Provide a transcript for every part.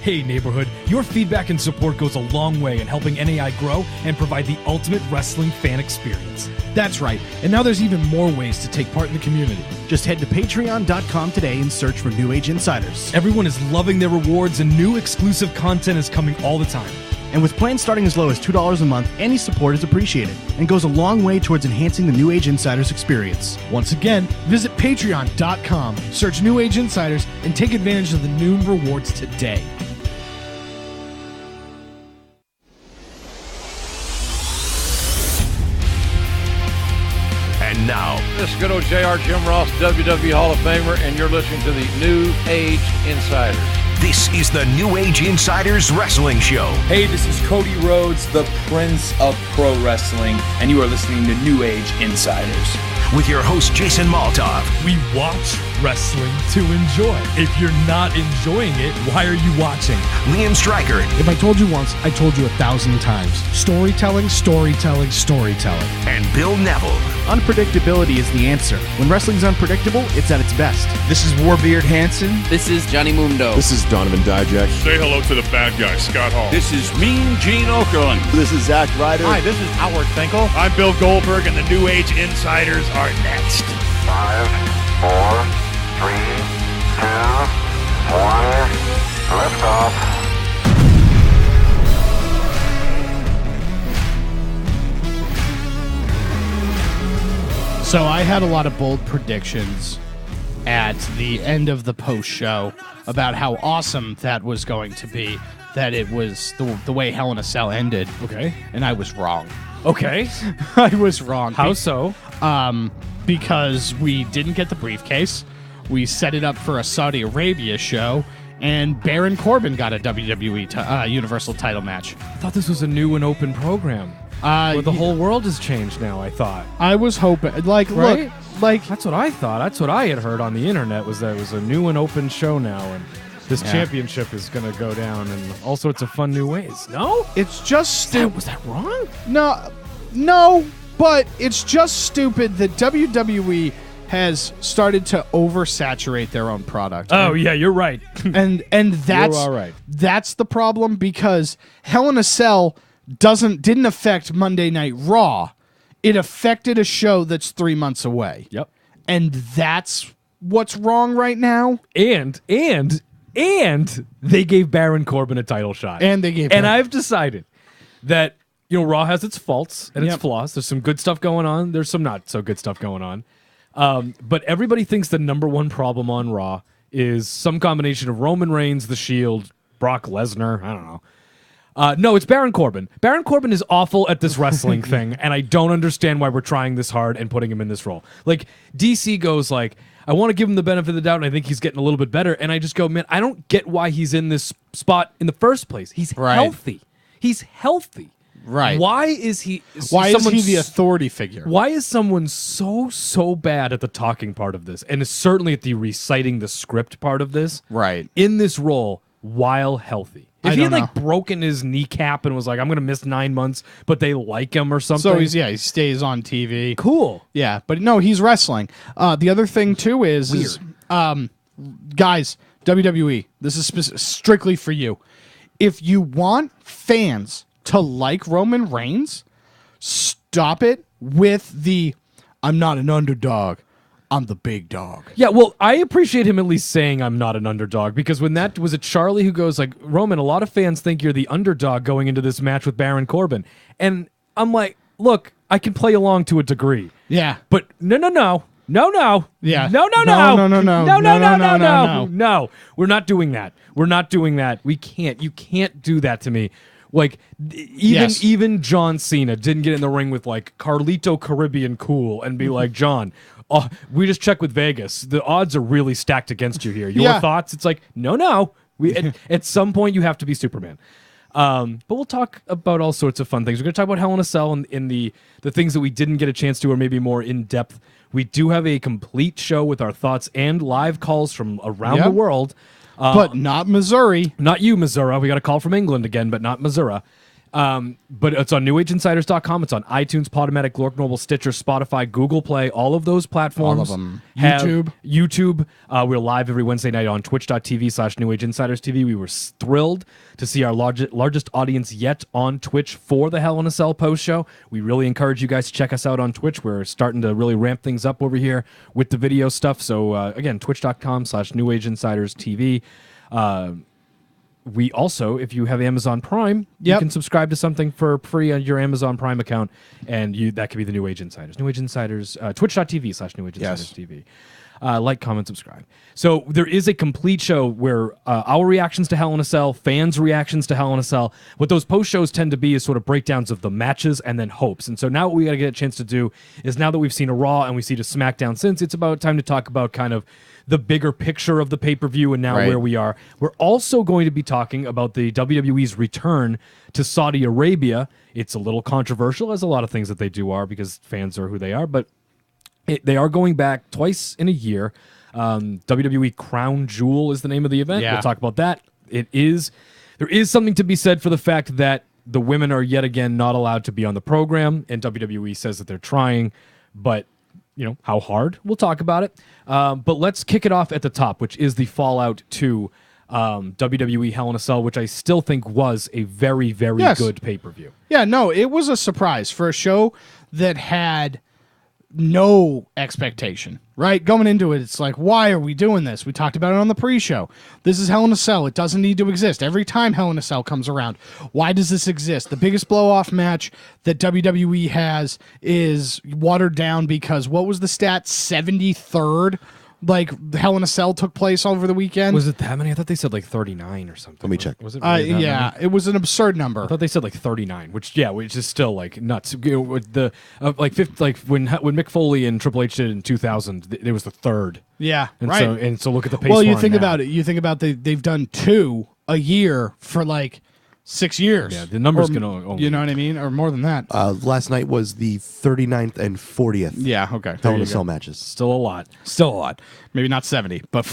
Hey neighborhood, your feedback and support goes a long way in helping NAI grow and provide the ultimate wrestling fan experience. That's right, and now there's even more ways to take part in the community. Just head to patreon.com today and search for New Age Insiders. Everyone is loving their rewards and new exclusive content is coming all the time. And with plans starting as low as $2 a month, any support is appreciated and goes a long way towards enhancing the New Age Insiders experience. Once again, visit patreon.com, search New Age Insiders, and take advantage of the new rewards today. And now, this is good old JR Jim Ross, WWE Hall of Famer, and you're listening to the New Age Insiders. this is the New Age Insiders Wrestling Show. Hey, this is Cody Rhodes, the Prince of Pro Wrestling, and you are listening to New Age Insiders. With your host, Jason Maltov. We watch wrestling to enjoy. If you're not enjoying it, why are you watching? Liam Stryker. If I told you once, I told you 1,000 times. Storytelling, storytelling, storytelling. And Bill Neville. Unpredictability is the answer. When wrestling's unpredictable, it's at its best. This is Warbeard Hansen. This is Johnny Mundo. This is Donovan Dijak. Say hello to the bad guy, Scott Hall. This is Mean Gene Okerlund. This is Zack Ryder. Hi, this is Howard Finkel. I'm Bill Goldberg, and the New Age Insiders are next. 5, 4, 3, 2, 1, lift off. So I had a lot of bold predictions at the end of the post show about how awesome that was going to be, that it was the way Hell in a Cell ended. Okay. And I was wrong. Okay. I was wrong. How so? Because we didn't get the briefcase. We set it up for a Saudi Arabia show, and Baron Corbin got a WWE Universal title match. I thought this was a new and open program. Where the whole world has changed now, I thought. I was hoping, right? Look, that's what I thought. That's what I had heard on the internet, was that it was a new and open show now, and this championship is going to go down in all sorts of fun new ways. No? It's just stupid. Was that wrong? No, but it's just stupid that WWE has started to oversaturate their own product. Oh, yeah, you're right. and that's you're all right. That's the problem, because Hell in a Cell didn't affect Monday Night Raw. It affected a show that's 3 months away. Yep. And that's what's wrong right now. And they gave Baron Corbin a title shot. And I've decided that, Raw has its faults and its flaws. There's some good stuff going on. There's some not so good stuff going on. But everybody thinks the number one problem on Raw is some combination of Roman Reigns, The Shield, Brock Lesnar. I don't know. No, it's Baron Corbin. Baron Corbin is awful at this wrestling thing, and I don't understand why we're trying this hard and putting him in this role. Like, DC goes like, I want to give him the benefit of the doubt, and I think he's getting a little bit better. And I just go, man, I don't get why he's in this spot in the first place. He's healthy. He's healthy. Right. Why is he the authority figure? Why is someone so bad at the talking part of this, and is certainly at the reciting the script part of this, right, in this role while healthy? If he had broken his kneecap and was like, I'm going to miss 9 months, but they like him or something. So he stays on TV. Cool. Yeah, but no, he's wrestling. The other thing too is guys, WWE, this is strictly for you. If you want fans to like Roman Reigns, stop it with the I'm not an underdog, I'm the big dog. Yeah, well, I appreciate him at least saying I'm not an underdog, because when that was it Charlie who goes like, Roman, a lot of fans think you're the underdog going into this match with Baron Corbin. And I'm like, look, I can play along to a degree. Yeah. But no. Yeah. No. We're not doing that. We can't. You can't do that to me. Like, even John Cena didn't get in the ring with like Carlito Caribbean Cool and be like, John, we just checked with Vegas. The odds are really stacked against you here. Your thoughts? It's like, no. At some point, you have to be Superman. But we'll talk about all sorts of fun things. We're going to talk about Hell in a Cell and in the things that we didn't get a chance to, or maybe more in depth. We do have a complete show with our thoughts and live calls from around the world. But not Missouri. Not you, Missouri. We got a call from England again, but not Missouri. But it's on NewAgeInsiders.com. It's on iTunes, Podomatic, Glork Normal, Stitcher, Spotify, Google Play, all of those platforms. All of them. have YouTube. We're live every Wednesday night on twitch.tv/NewAgeInsidersTV. We were thrilled to see our largest audience yet on Twitch for the Hell in a Cell post show. We really encourage you guys to check us out on Twitch. We're starting to really ramp things up over here with the video stuff. So again, twitch.com/NewAgeInsidersTV. We also, if you have Amazon Prime, you can subscribe to something for free on your Amazon Prime account, and that could be the New Age Insiders. New Age Insiders, twitch.tv/NewAgeInsidersTV. Like, comment, subscribe. So there is a complete show where our reactions to Hell in a Cell, fans' reactions to Hell in a Cell, what those post shows tend to be is sort of breakdowns of the matches and then hopes. And so now what we got to get a chance to do is, now that we've seen a Raw and we've seen a SmackDown since, it's about time to talk about kind of the bigger picture of the pay-per-view and now where we are. We're also going to be talking about the WWE's return to Saudi Arabia. It's a little controversial, as a lot of things that they do are, because fans are who they are, but they are going back twice in a year. WWE Crown Jewel is the name of the event. We'll talk about that. There is something to be said for the fact that the women are yet again not allowed to be on the program, and WWE says that they're trying, but how hard? We'll talk about it. But let's kick it off at the top, which is the Fallout 2 WWE Hell in a Cell, which I still think was a very, very good pay-per-view. Yeah, no, it was a surprise for a show that had no expectation, right? Going into it, it's like, why are we doing this? We talked about it on the pre-show. This is Hell in a Cell. It doesn't need to exist. Every time Hell in a Cell comes around, why does this exist? The biggest blow-off match that WWE has is watered down because, what was the stat? 73rd? Like, Hell in a Cell took place over the weekend. Was it that many? I thought they said like 39 or something. Let me check. Was it really that many? It was an absurd number. I thought they said like 39, which is still like nuts. With the when Mick Foley and Triple H did it in 2000, it was the third. Yeah, and so look at the pace. Well, you think about it. You think about they've done 2 a year for like 6 years. Yeah, the numbers can only... You know what I mean? Or more than that. Last night was the 39th and 40th. Yeah, okay. Hell in a Cell matches. Still a lot. Maybe not 70, but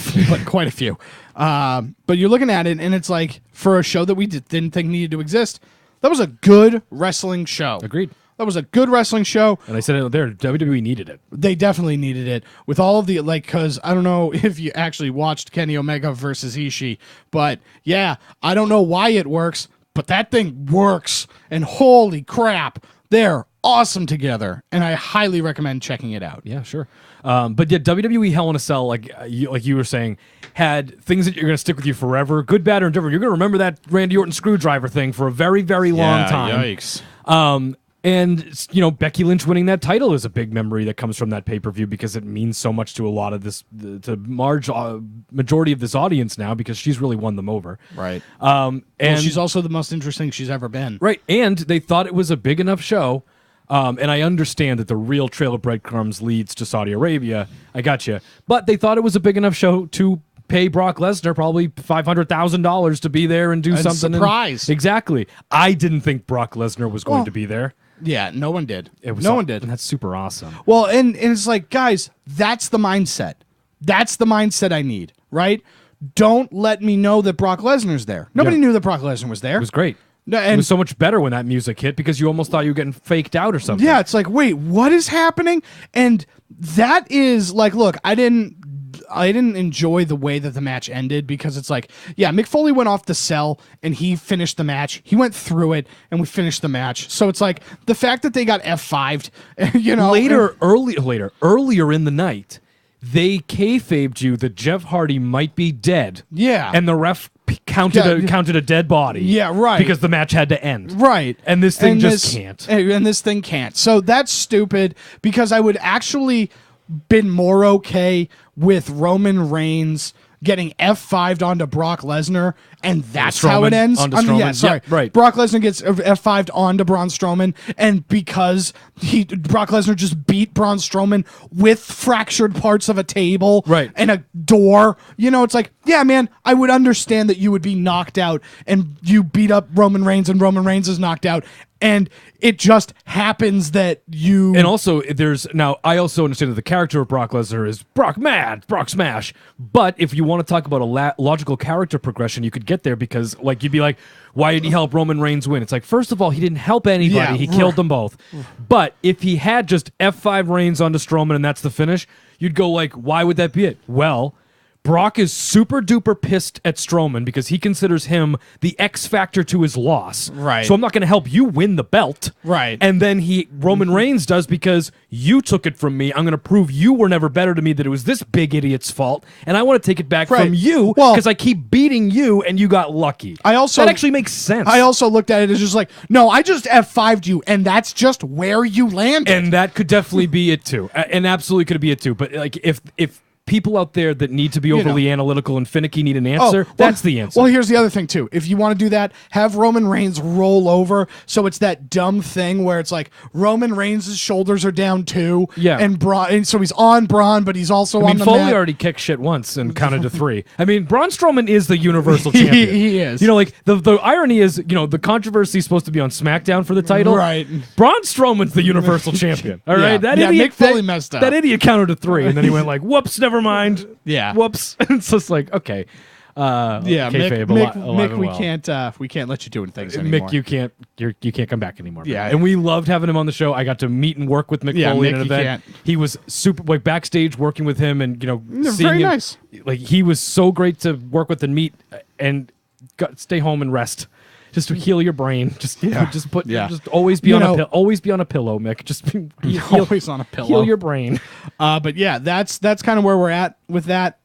quite a few. But you're looking at it, and it's like, for a show that we didn't think needed to exist, that was a good wrestling show. Agreed. That was a good wrestling show. And I said it there, WWE needed it. They definitely needed it. With all of the, because I don't know if you actually watched Kenny Omega versus Ishii, but yeah, I don't know why it works, but that thing works, and holy crap, they're awesome together, and I highly recommend checking it out. Yeah, sure. But yeah, WWE Hell in a Cell, like you were saying, had things that you're going to stick with you forever, good, bad, or indifferent. You're going to remember that Randy Orton screwdriver thing for a very, very long time. Yikes. And, Becky Lynch winning that title is a big memory that comes from that pay-per-view because it means so much to a lot of the majority of this audience now, because she's really won them over. Right. And she's also the most interesting she's ever been. Right. And they thought it was a big enough show. And I understand that the real trail of breadcrumbs leads to Saudi Arabia. I got you. But they thought it was a big enough show to pay Brock Lesnar probably $500,000 to be there and do something. Surprise. Exactly. I didn't think Brock Lesnar was going to be there. Yeah, no one did. No one did. And that's super awesome. Well, and it's like, guys, that's the mindset. That's the mindset I need, right? Don't let me know that Brock Lesnar's there. Nobody knew that Brock Lesnar was there. It was great. And it was so much better when that music hit because you almost thought you were getting faked out or something. Yeah, it's like, wait, what is happening? And that is like, look, I didn't enjoy the way that the match ended because it's like, yeah, Mick Foley went off the cell and he finished the match. He went through it and we finished the match. So it's like the fact that they got F5'd, earlier in the night, they kayfabed you that Jeff Hardy might be dead. Yeah. And the ref counted a dead body. Yeah, right. Because the match had to end. Right. And this thing can't. And this thing can't. So that's stupid because I would actually been more okay with Roman Reigns getting F5'd onto Brock Lesnar, and that's how it ends. Right. Brock Lesnar gets F5'd onto Braun Strowman, and because Brock Lesnar just beat Braun Strowman with fractured parts of a table and a door, it's like, yeah, man, I would understand that you would be knocked out, and you beat up Roman Reigns, and Roman Reigns is knocked out, And it just happens that you... And also, I also understand that the character of Brock Lesnar is Brock mad, Brock smash. But if you want to talk about a logical character progression, you could get there because, like, you'd be like, why did he help Roman Reigns win? It's like, first of all, he didn't help anybody. He killed them both. But if he had just F5 Reigns onto Strowman and that's the finish, you'd go like, why would that be it? Well, Brock is super duper pissed at Strowman because he considers him the X factor to his loss. Right. So I'm not going to help you win the belt. Right. And then Roman Reigns does because you took it from me. I'm going to prove you were never better to me, that it was this big idiot's fault. And I want to take it back from you because I keep beating you and you got lucky. That actually makes sense. I also looked at it as just like, no, I just F5'd you and that's just where you landed. And that could definitely be it too. And absolutely could be it too. But like if people out there that need to be overly analytical and finicky need an answer, that's the answer. Well, here's the other thing, too. If you want to do that, have Roman Reigns roll over so it's that dumb thing where it's like Roman Reigns' shoulders are down, too. Yeah. And so he's on Braun, but he's also on the Foley mat. already kicked shit once and counted to 3. I mean, Braun Strowman is the Universal Champion. He is. You know, like, the irony is, you know, the controversy is supposed to be on SmackDown for the title. Right. Braun Strowman's the Universal Champion. All right? That idiot, Mick Foley messed up. That idiot counted to 3, and then he went like, whoops, never mind. Yeah. Whoops. It's just like, okay. Mick, we can't let you do things anymore. Mick, you can't come back anymore. Yeah. And we loved having him on the show. I got to meet and work with Mick Foley at an event. He was super, like, backstage working with him and, you know, seeing very him. nice. Like, he was so great to work with and meet and stay home and rest. Just to heal your brain. Just always be on a pillow, Mick. Just always on a pillow. Heal your brain. But yeah, that's kind of where we're at with that.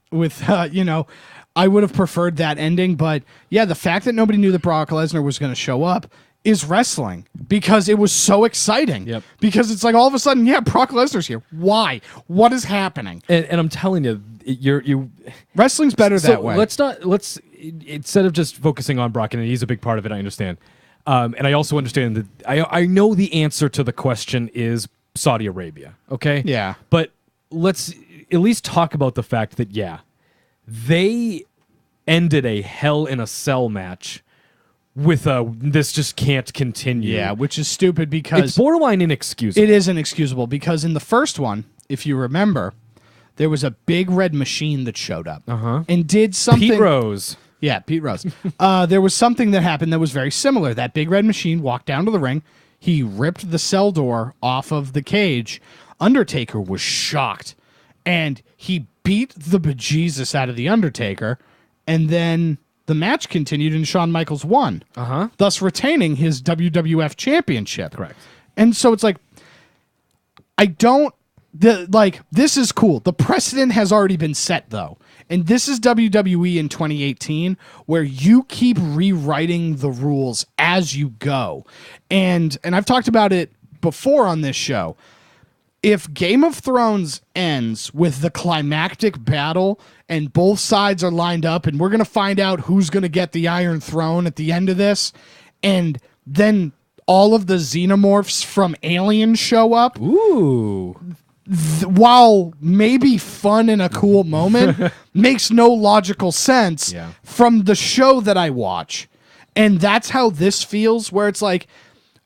I would have preferred that ending, but yeah, the fact that nobody knew that Brock Lesnar was going to show up is wrestling because it was so exciting. Yep. Because it's like all of a sudden, Brock Lesnar's here. Why? What is happening? And I'm telling you, wrestling's better that way. Let's instead of just focusing on Brock, and he's a big part of it, I understand. And I also understand that I know the answer to the question is Saudi Arabia. Okay. Yeah. But let's at least talk about the fact that they ended a Hell in a Cell match with this just can't continue. Yeah, which is stupid because it's borderline inexcusable. It is inexcusable because in the first one, if you remember, there was a big red machine that showed up and did something. Pete Rose. Yeah, Pete Rose. There was something that happened that was very similar. That big red machine walked down to the ring. He ripped the cell door off of the cage. Undertaker was shocked. And he beat the bejesus out of the Undertaker. And then the match continued and Shawn Michaels won. Thus retaining his WWF championship. Correct. And so it's like, this is cool. The precedent has already been set, though. And this is WWE in 2018, where you keep rewriting the rules as you go. And I've talked about it before on this show. If Game of Thrones ends with the climactic battle and both sides are lined up and we're going to find out who's going to get the Iron Throne at the end of this, and then all of the xenomorphs from Alien show up. Ooh. While maybe fun in a cool moment, makes no logical sense from the show that I watch. And that's how this feels, where it's like,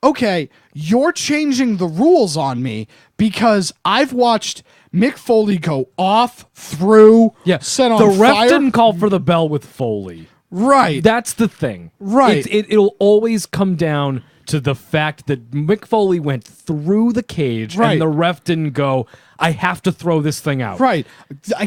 okay, you're changing the rules on me because I've watched Mick Foley go off, through, set on fire. The ref didn't call for the bell with Foley. Right. That's the thing. Right. It'll always come down to the fact that Mick Foley went through the cage and the ref didn't go, I have to throw this thing out. Right.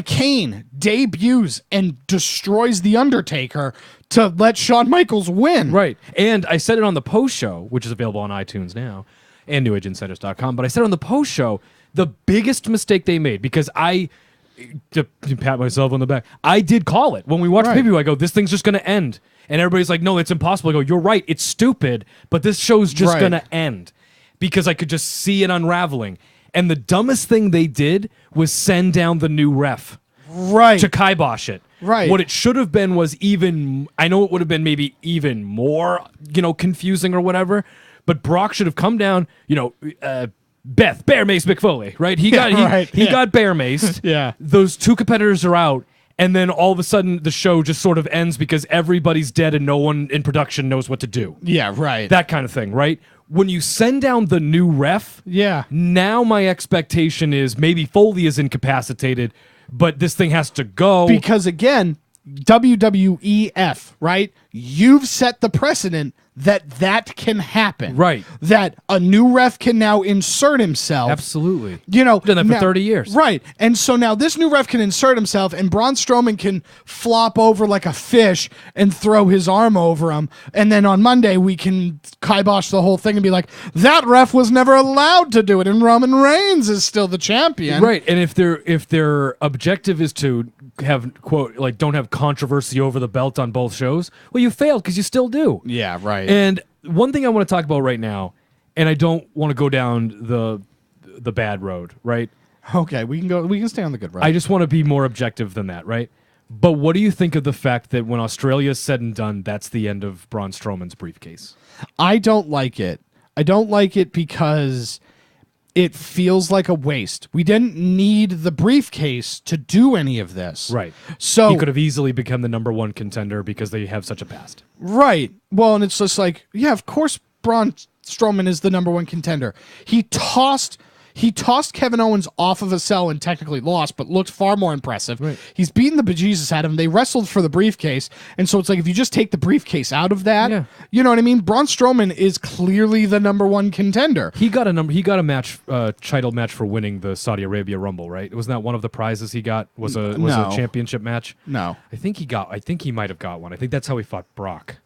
Kane debuts and destroys The Undertaker to let Shawn Michaels win. Right. And I said it on the post show, which is available on iTunes now and newageinsiders.com, but I said on the post show, the biggest mistake they made, because to pat myself on the back, I did call it. When we watched pay-per-view, I go, this thing's just going to end. And everybody's like, no, it's impossible. I go, you're right. It's stupid, but this show's just going to end. Because I could just see it unraveling. And the dumbest thing they did was send down the new ref. Right. To kibosh it. Right. What it should have been was I know it would have been maybe even more, confusing or whatever, but Brock should have come down, bear mace Mick Foley, right? He got bear maced. Yeah. Those two competitors are out. And then all of a sudden, the show just sort of ends because everybody's dead and no one in production knows what to do. Yeah, right. That kind of thing, right? when you send down the new ref, now my expectation is maybe Foley is incapacitated, but this thing has to go. Because again, WWEF, right? You've set the precedent that can happen. Right. That a new ref can now insert himself. Absolutely. You know, done that for 30 years. Right. And so now this new ref can insert himself, and Braun Strowman can flop over like a fish and throw his arm over him. And then on Monday, we can kibosh the whole thing and be like, that ref was never allowed to do it, and Roman Reigns is still the champion. Right. And if their objective is to have, quote, like, don't have controversy over the belt on both shows, well, you failed because you still do. Yeah, right. And one thing I want to talk about right now, and I don't want to go down the bad road, right? Okay, we can stay on the good road. I just want to be more objective than that, right? But what do you think of the fact that when Australia is said and done, that's the end of Braun Strowman's briefcase? I don't like it. I don't like it because it feels like a waste. We didn't need the briefcase to do any of this. Right. So he could have easily become the number 1 contender because they have such a past. Right. Well, and it's just like, yeah, of course Braun Strowman is the number 1 contender. He tossed Kevin Owens off of a cell and technically lost, but looked far more impressive. Right. He's beaten the bejesus out of him. They wrestled for the briefcase, and so it's like if you just take the briefcase out of that, you know what I mean? Braun Strowman is clearly the number 1 contender. He got a match, title match for winning the Saudi Arabia Rumble, right? Wasn't that one of the prizes he got? Was a championship match? No, I think he might have got one. I think that's how he fought Brock.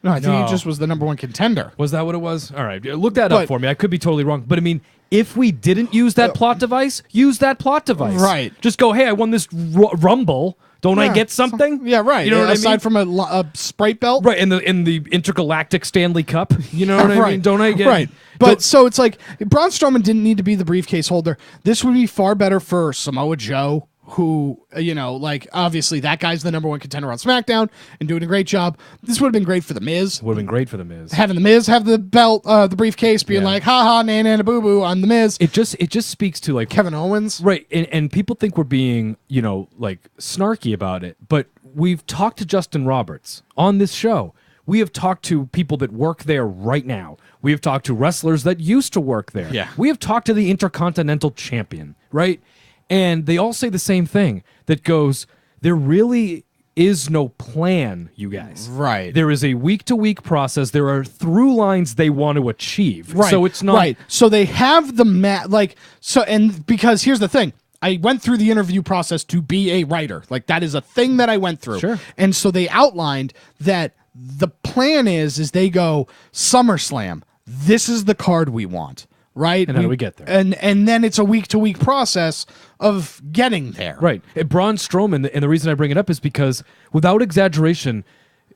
No, I think he just was the number 1 contender. Was that what it was? All right, look that up for me. I could be totally wrong, but I mean, if we didn't use that plot device, use that plot device. Right. Just go, hey, I won this Rumble. Don't I get something? Yeah, right. You know what Aside I mean? from a Sprite belt? Right, in the intergalactic Stanley Cup. You know what I mean? Don't I get Right. But so it's like, Braun Strowman didn't need to be the briefcase holder. This would be far better for Samoa Joe, who, you know, like, obviously that guy's the number 1 contender on SmackDown and doing a great job. This would have been great for The Miz. Would have been great for The Miz. Having The Miz have the belt, the briefcase, being like, ha-ha, na-na, boo-boo, I'm The Miz. It just speaks to, like, Kevin Owens. Right, and people think we're being, you know, like, snarky about it, but we've talked to Justin Roberts on this show. We have talked to people that work there right now. We have talked to wrestlers that used to work there. Yeah. We have talked to the Intercontinental Champion, right? And they all say the same thing, that goes, there really is no plan, you guys. Right. There is a week-to-week process. There are through lines they want to achieve. Right. So it's not... Right. So they have and because here's the thing. I went through the interview process to be a writer. Like, that is a thing that I went through. Sure. And so they outlined that the plan is they go, SummerSlam, this is the card we want. Right? And how do we get there? And then it's a week-to-week process of getting there. Right. And Braun Strowman, and the reason I bring it up is because, without exaggeration,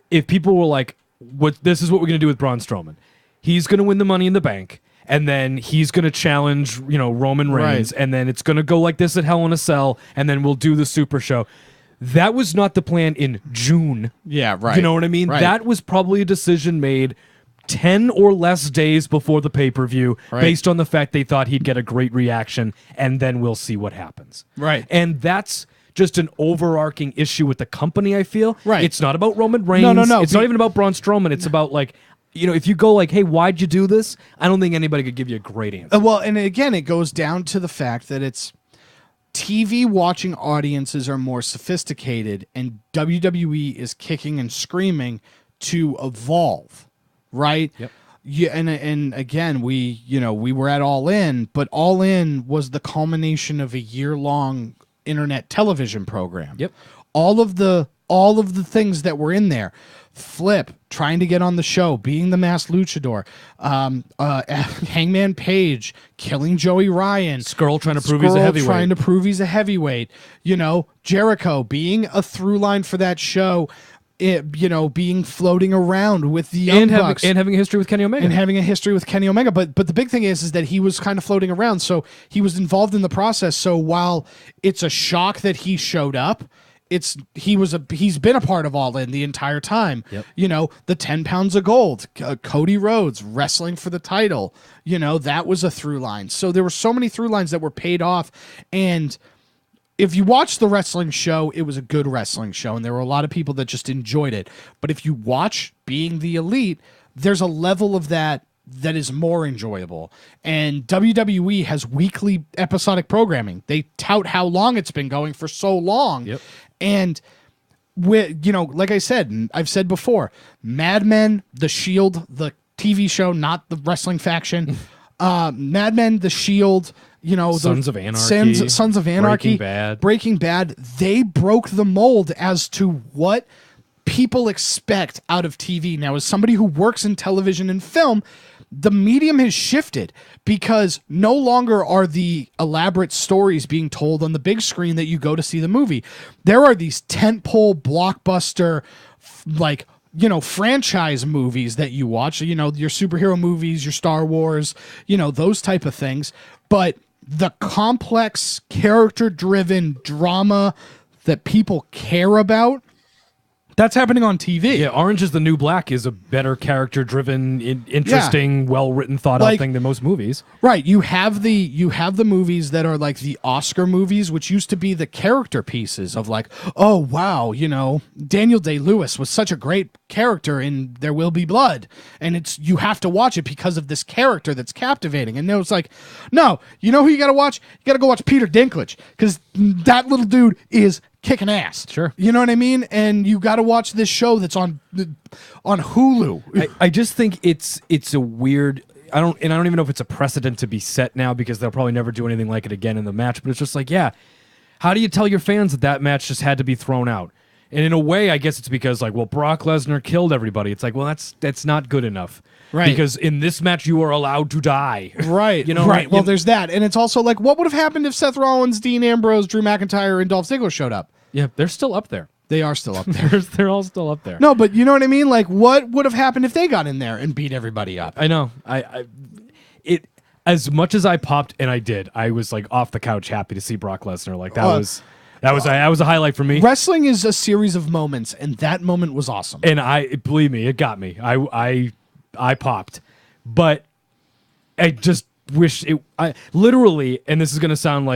if people were like, this is what we're going to do with Braun Strowman. He's going to win the Money in the Bank, and then he's going to challenge, you know, Roman Reigns, and then it's going to go like this at Hell in a Cell, and then we'll do the Super Show. That was not the plan in June. Yeah, right. You know what I mean? Right. That was probably a decision made 10 or less days before the pay-per-view, based on the fact they thought he'd get a great reaction, and then we'll see what happens. Right. And that's just an overarching issue with the company, I feel. Right. It's not about Roman Reigns. No. It's not even about Braun Strowman. It's about, like, you know, if you go like, hey, why'd you do this? I don't think anybody could give you a great answer. Well, and again, it goes down to the fact that it's TV watching audiences are more sophisticated, and WWE is kicking and screaming to evolve. Right? Yep. Yeah, and again, we were at All In, but All In was the culmination of a year-long internet television program. Yep. All of the things that were in there. Flip, trying to get on the show, being the masked luchador, Hangman Page, killing Joey Ryan, Skrull trying to prove he's a heavyweight. trying to prove he's a heavyweight. You know, Jericho being a through line for that show. Being floating around with the Young Bucks. And having a history with Kenny Omega. But the big thing is that he was kind of floating around, so he was involved in the process. So while it's a shock that he showed up, he's been a part of All In the entire time. Yep. You know, the 10 pounds of gold, Cody Rhodes wrestling for the title. You know, that was a through line. So there were so many through lines that were paid off, and if you watch the wrestling show, it was a good wrestling show, and there were a lot of people that just enjoyed it. But if you watch Being the Elite, there's a level of that that is more enjoyable. And WWE has weekly episodic programming. They tout how long it's been going for so long. Yep. And like I said, I've said before, Mad Men, The Shield, the TV show, not the wrestling faction. Mad Men, The Shield, Sons of Anarchy, Sons of Anarchy, Breaking Bad. They broke the mold as to what people expect out of TV. Now, as somebody who works in television and film, the medium has shifted because no longer are the elaborate stories being told on the big screen that you go to see the movie. There are these tentpole blockbuster, franchise movies that you watch, your superhero movies, your Star Wars, those type of things. But the complex, character-driven drama that people care about, that's happening on TV. Yeah, Orange is the New Black is a better character-driven, interesting, well-written, thought-out thing than most movies. Right. You have the movies that are like the Oscar movies, which used to be the character pieces of oh wow, Daniel Day-Lewis was such a great character in There Will Be Blood, and you have to watch it because of this character that's captivating. And now it's no, who you got to watch? You got to go watch Peter Dinklage because that little dude is kicking ass. Sure. You know what I mean? And you got to watch this show that's on Hulu. I just think it's a weird. I don't even know if it's a precedent to be set now because they'll probably never do anything like it again in the match. But it's just how do you tell your fans that match just had to be thrown out? And in a way, I guess it's because Brock Lesnar killed everybody. It's that's not good enough. Right. Because in this match, you are allowed to die. Right. Right. Well, there's that. And it's also what would have happened if Seth Rollins, Dean Ambrose, Drew McIntyre, and Dolph Ziggler showed up? Yeah, they're still up there. They are still up there. They're all still up there. No, but you know what I mean? What would have happened if they got in there and beat everybody up? I know. It as much as I popped, and I did, I was off the couch happy to see Brock Lesnar. That was a highlight for me. Wrestling is a series of moments, and that moment was awesome. And believe me, it got me. I popped, but I just wish I literally, and this is gonna sound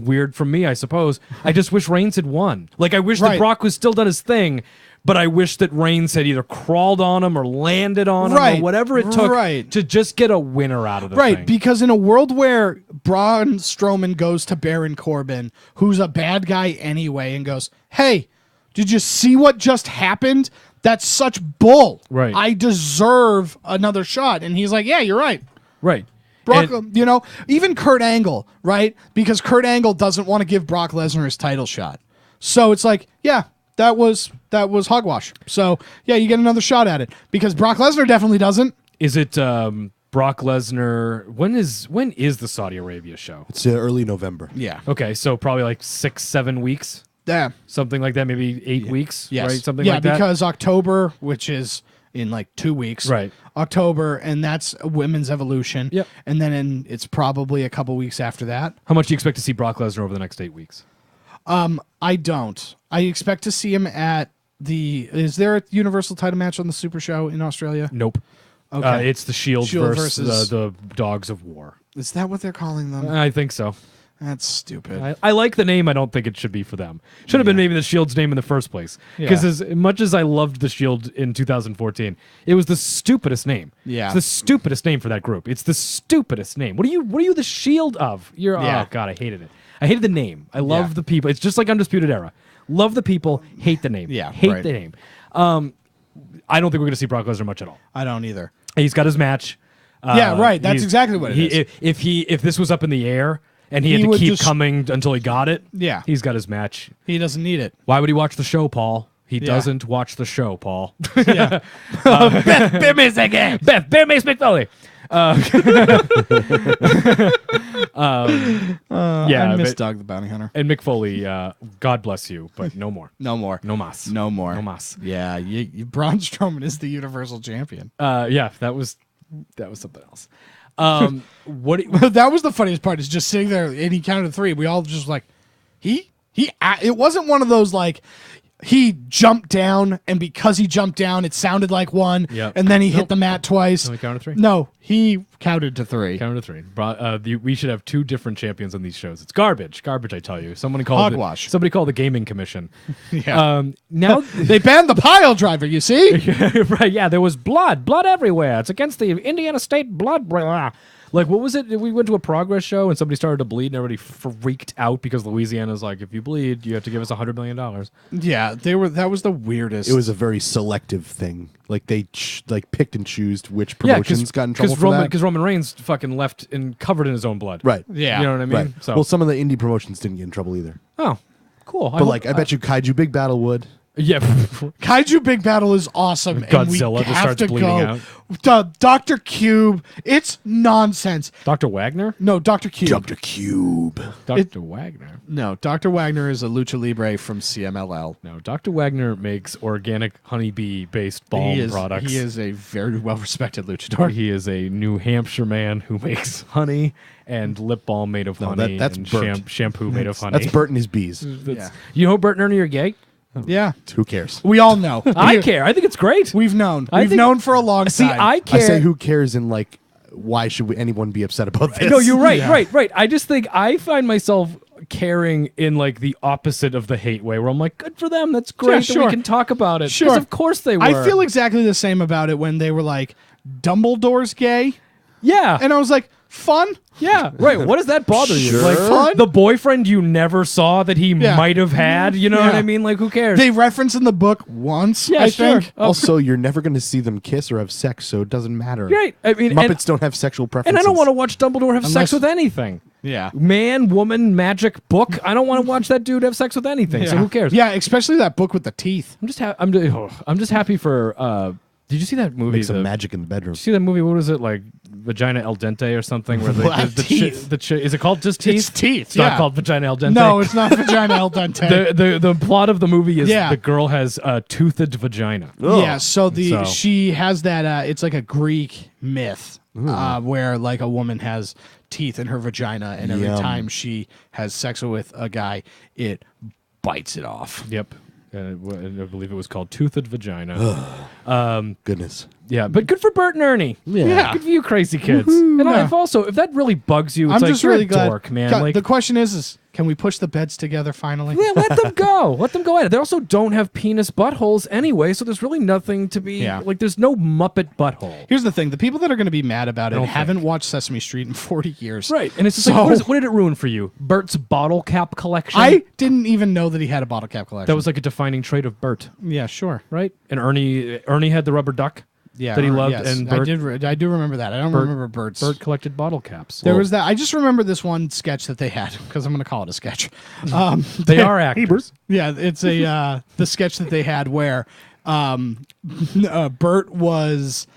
weird from me, I suppose. I just wish Reigns had won. I wish that Brock was still done his thing, but I wish that Reigns had either crawled on him or landed on him or whatever it took to just get a winner out of the thing. Because in a world where Braun Strowman goes to Baron Corbin, who's a bad guy anyway, and goes, "Hey, did you see what just happened? That's such bull. Right. I deserve another shot." And he's like, "Yeah, you're right." Right. Brock, even Kurt Angle, right? Because Kurt Angle doesn't want to give Brock Lesnar his title shot. So it's that was hogwash. So, yeah, you get another shot at it because Brock Lesnar definitely doesn't. Is it Brock Lesnar? When is the Saudi Arabia show? It's early November. Yeah. Okay, so probably 6-7 weeks. Yeah. Something like that, maybe 8 weeks, yes. right? Something like that. Yeah, because October, which is in 2 weeks. Right. October, and that's Women's Evolution. Yep. And then it's probably a couple weeks after that. How much do you expect to see Brock Lesnar over the next 8 weeks? I don't. I expect to see him at is there a Universal title match on the Super Show in Australia? Nope. Okay. It's the Shield versus the Dogs of War. Is that what they're calling them? I think so. That's stupid. I like the name. I don't think it should be for them. Should have been maybe the Shield's name in the first place. Because as much as I loved the Shield in 2014, it was the stupidest name. Yeah. It's the stupidest name for that group. It's the stupidest name. What are you the Shield of? Oh God, I hated it. I hated the name. I love the people. It's just like Undisputed Era. Love the people, hate the name. Yeah. Hate the name. I don't think we're going to see Brock Lesnar much at all. I don't either. He's got his match. Yeah, right. That's exactly what it is. If this was up in the air and he had to keep coming until he got it, he's got his match. He doesn't need it. Why would he watch the show, Paul? He doesn't watch the show, Paul. Yeah. Beth, bear me again. Beth, bear me McFoley. I miss Doug the Bounty Hunter. And Mick Foley, God bless you, but no more. No more. No mas. No more. No mas. Yeah, Braun Strowman is the Universal Champion. Yeah, that was something else. That was the funniest part, is just sitting there and he counted 3. We all just it wasn't one of those he jumped down, and because he jumped down, it sounded like one, Yep. and then he hit the mat twice. Only counted 3? No, he counted to 3. Counted to 3. We should have 2 different champions on these shows. It's garbage. Garbage, I tell you. Somebody called somebody called the Gaming Commission. Yeah. Now they banned the pile driver, you see? Right, yeah, there was blood everywhere. It's against the Indiana State blood. Blah. Like, what was it? We went to a Progress show and somebody started to bleed and everybody freaked out because Louisiana's like, if you bleed, you have to give us $100 million. Yeah, that was the weirdest. It was a very selective thing. Like they picked and chose which promotions got in trouble for that. Because Roman Reigns fucking left and covered in his own blood. Right. Yeah. You know what I mean? Right. So. Well, some of the indie promotions didn't get in trouble either. Oh, cool. But I bet you Kaiju Big Battle would. Yeah. Kaiju Big Battle is awesome. Godzilla and we just have starts to bleeding go. out. Dr. Cube. It's nonsense. Dr. Wagner? No, Dr. Cube. Dr. Cube. Dr. Wagner. No, Dr. Wagner is a lucha libre from CMLL. No, Dr. Wagner makes organic honeybee-based balm products. He is a very well-respected luchador. He is a New Hampshire man who makes honey and lip balm made of honey that's and Bert. shampoo made of honey. That's Bert and his bees. You know Bert and Ernie are gay? Yeah. Who cares? We all know. I care. I think it's great. We've known. We've known for a long time. See, I care. I say who cares in like, why should anyone be upset about this? No, you're right, right. I just think I find myself caring in like the opposite of the hate way, where I'm like, good for them. That's great that we can talk about it. Sure. Because of course they were. I feel exactly the same about it when they were like, Dumbledore's gay. Yeah. And I was like, fun? Yeah, right. What does that bother you? Sure. Like Fun? the boyfriend you never saw that he might have had. You know what I mean? Like, who cares? They reference in the book once, Yeah, I sure. think. Also, you're never going to see them kiss or have sex, so it doesn't matter. Right. I mean, Muppets don't have sexual preferences. and I don't want to watch Dumbledore have sex with anything. Yeah. Man, woman, magic, book. I don't want to watch that dude have sex with anything. So who cares? Yeah, especially that book with the teeth. I'm just happy for. Did you see that movie? Make some magic in the bedroom. Did you see that movie? What was it, like Vagina El Dente or something? Where the teeth. is it called just teeth? It's teeth. It's not called Vagina El Dente. No, it's not Vagina El Dente. The plot of the movie is Yeah. the girl has a toothed vagina. Yeah, so So- she has that. It's like a Greek myth where like a woman has teeth in her vagina, and every time she has sex with a guy, it bites it off. Yep. I believe it was called Toothed Vagina. Goodness. Yeah, but good for Bert and Ernie. Yeah. Good for you, crazy kids. And if that really bugs you, it's I'm like, just you're really a glad. dork, man. God, Like, the question is can we push the beds together finally? yeah, let them go. Let them go at it. They also don't have penis buttholes anyway, so there's really nothing to be like. There's no Muppet butthole. Here's the thing: the people that are going to be mad about it don't haven't watched Sesame Street in 40 years. Right, and it's just like, what did it ruin for you? Bert's bottle cap collection. I didn't even know that he had a bottle cap collection. That was like a defining trait of Bert, yeah, sure. right? And Ernie had the rubber duck. Yeah, that he loved, yes. and Bert, I do remember that. I don't remember Bert's. Bert collected bottle caps. There was that. I just remember this one sketch that they had because I'm going to call it a sketch. They are actors. Yeah, it's a the sketch that they had where Bert was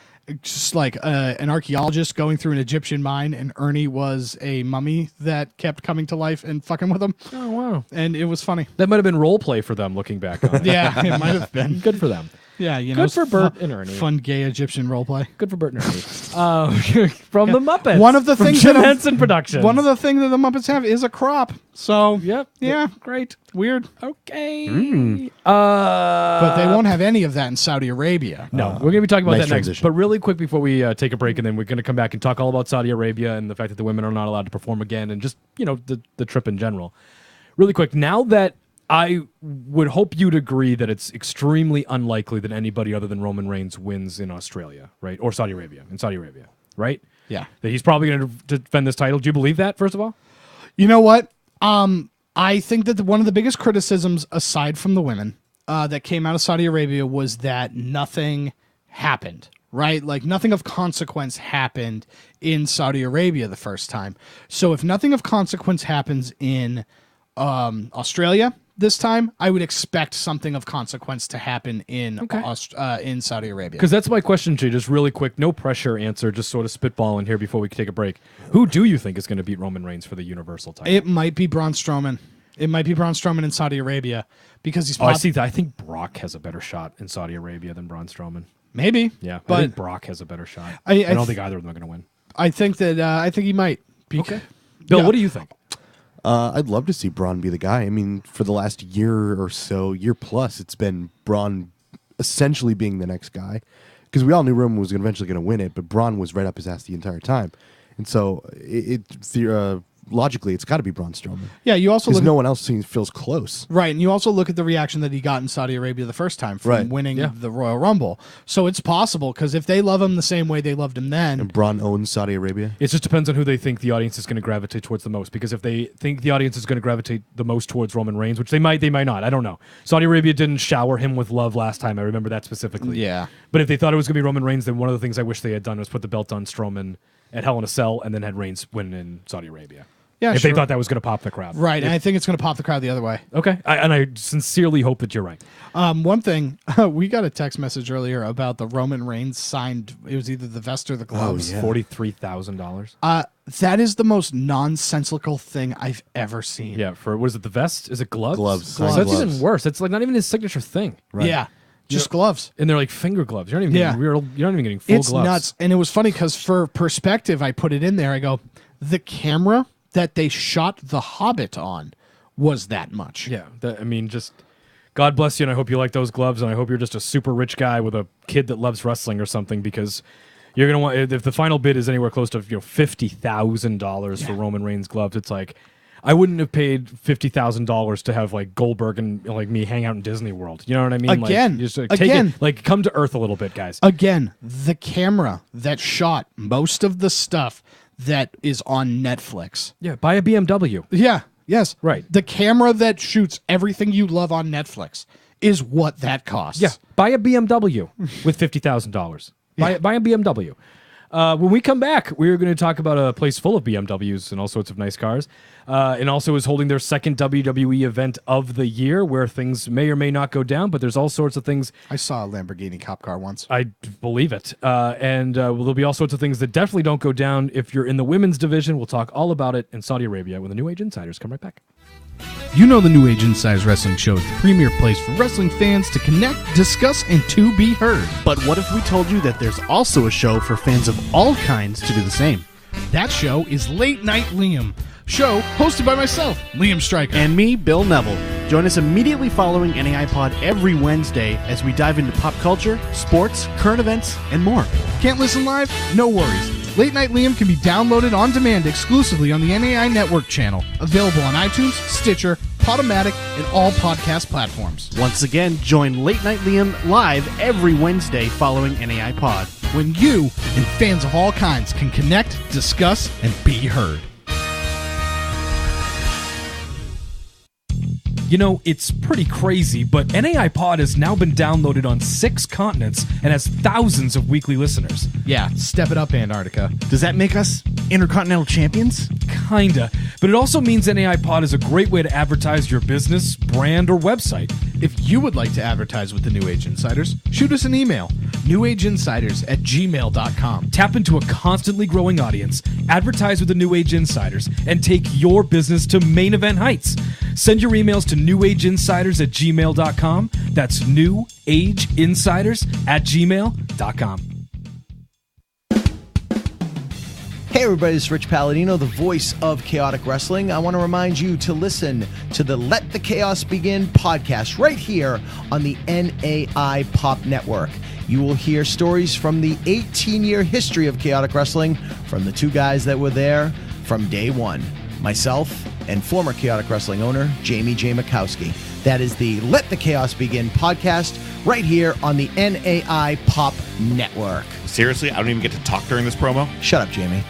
just like an archaeologist going through an Egyptian mine, and Ernie was a mummy that kept coming to life and fucking with him. Oh wow! And it was funny. That might have been role play for them looking back on it. Yeah, it might have been. Good for them. Yeah, you know, Good for Bert and Ernie. Fun gay Egyptian roleplay. Good for Bert and Ernie. From the Muppets. One of the from things Jim that Henson Productions. One of the things that the Muppets have is a crop. So Yep. yeah, Great. weird. Okay. But they won't have any of that in Saudi Arabia. No, we're going to be talking about nice that next. transition. But really quick before we take a break, and then we're going to come back and talk all about Saudi Arabia and the fact that the women are not allowed to perform again, and just the trip in general. Really quick, now that I would hope you'd agree that it's extremely unlikely that anybody other than Roman Reigns wins in Australia, right, or Saudi Arabia, right? Yeah. That he's probably going to defend this title. Do you believe that? First of all, You know what? I think that one of the biggest criticisms, aside from the women, that came out of Saudi Arabia was that nothing happened, right? Like nothing of consequence happened in Saudi Arabia the first time. So if nothing of consequence happens in Australia this time, I would expect something of consequence to happen in in Saudi Arabia. because that's my question to you. Just really quick, no pressure answer, just sort of spitballing here before we take a break. Who do you think is going to beat Roman Reigns for the Universal title? It might be Braun Strowman. It might be Braun Strowman in Saudi Arabia because he's. I see that. I think Brock has a better shot in Saudi Arabia than Braun Strowman. Maybe. Yeah, but I think Brock has a better shot. I don't think either of them are going to win. I think that he might. Okay. Bill, what do you think? I'd love to see Braun be the guy. I mean, for the last year or so, year plus, it's been Braun essentially being the next guy. Because we all knew Roman was eventually going to win it, but Braun was right up his ass the entire time. And so, logically, it's got to be Braun Strowman. Yeah, you also because no one else feels close. Right, and you also look at the reaction that he got in Saudi Arabia the first time from winning the Royal Rumble. So it's possible, because if they love him the same way they loved him then... And Braun owns Saudi Arabia? It just depends on who they think the audience is going to gravitate towards the most. Because if they think the audience is going to gravitate the most towards Roman Reigns, which they might not, I don't know. Saudi Arabia didn't shower him with love last time, I remember that specifically. Yeah. But if they thought it was going to be Roman Reigns, then one of the things I wish they had done was put the belt on Strowman at Hell in a Cell and then had Reigns win in Saudi Arabia. Yeah, if they thought that was going to pop the crowd. Right, and I think it's going to pop the crowd the other way. Okay, and I sincerely hope that you're right. One thing, we got a text message earlier about the Roman Reigns signed, it was either the vest or the gloves. Oh, yeah. $43,000. That is the most nonsensical thing I've ever seen. Yeah, for, what is it, the vest? Is it gloves? Gloves. So that's even worse. It's like not even his signature thing. Right. Yeah. Just gloves. And they're like finger gloves. You're not even getting you're not even getting full it's gloves. It's nuts. And it was funny because for perspective, I put it in there. I go, the camera that they shot The Hobbit on was that much. Yeah. I mean, just God bless you, and I hope you like those gloves, and I hope you're just a super rich guy with a kid that loves wrestling or something, because you're going to want, if the final bid is anywhere close to $50,000 for Roman Reigns gloves, it's like, I wouldn't have paid $50,000 to have like Goldberg and like me hang out in Disney World. You know what I mean? Again, take it, like come to earth a little bit, guys. Again, the camera that shot most of the stuff that is on Netflix. Yeah, buy a BMW. Yeah, yes. Right. The camera that shoots everything you love on Netflix is what that costs. Yeah, buy a BMW with $50,000. Buy a BMW. When we come back, we're going to talk about a place full of BMWs and all sorts of nice cars. And also is holding their second WWE event of the year, where things may or may not go down, but there's all sorts of things. I saw a Lamborghini cop car once. I believe it. And there'll be all sorts of things that definitely don't go down if you're in the women's division. We'll talk all about it in Saudi Arabia when the New Age Insiders come right back. You know the New Age Insiders Wrestling Show is the premier place for wrestling fans to connect, discuss, and to be heard. But what if we told you that there's also a show for fans of all kinds to do the same? That show is Late Night Liam, show hosted by myself, Liam Stryker. And me, Bill Neville. Join us immediately following NAI Pod every Wednesday as we dive into pop culture, sports, current events, and more. Can't listen live? No worries. Late Night Liam can be downloaded on demand exclusively on the NAI Network channel. Available on iTunes, Stitcher, Podomatic, and all podcast platforms. Once again, join Late Night Liam live every Wednesday following NAI Pod, when you and fans of all kinds can connect, discuss, and be heard. You know, it's pretty crazy, but NAI Pod has now been downloaded on 6 continents and has thousands of weekly listeners. Yeah, step it up, Antarctica. Does that make us Intercontinental Champions? Kinda. But it also means NAI Pod is a great way to advertise your business, brand, or website. If you would like to advertise with the New Age Insiders, shoot us an email, newageinsiders@gmail.com. Tap into a constantly growing audience, advertise with the New Age Insiders, and take your business to main event heights. Send your emails to newageinsiders@gmail.com. That's newageinsiders@gmail.com. Hey everybody, it's Rich Palladino, the voice of Chaotic Wrestling. I want to remind you to listen to the Let the Chaos Begin podcast right here on the NAI Pop Network. You will hear stories from the 18-year history of Chaotic Wrestling from the two guys that were there from day one, myself and former Chaotic Wrestling owner, Jamie J. Mikowski. That is the Let the Chaos Begin podcast right here on the NAI Pop Network. Seriously, I don't even get to talk during this promo? Shut up, Jamie.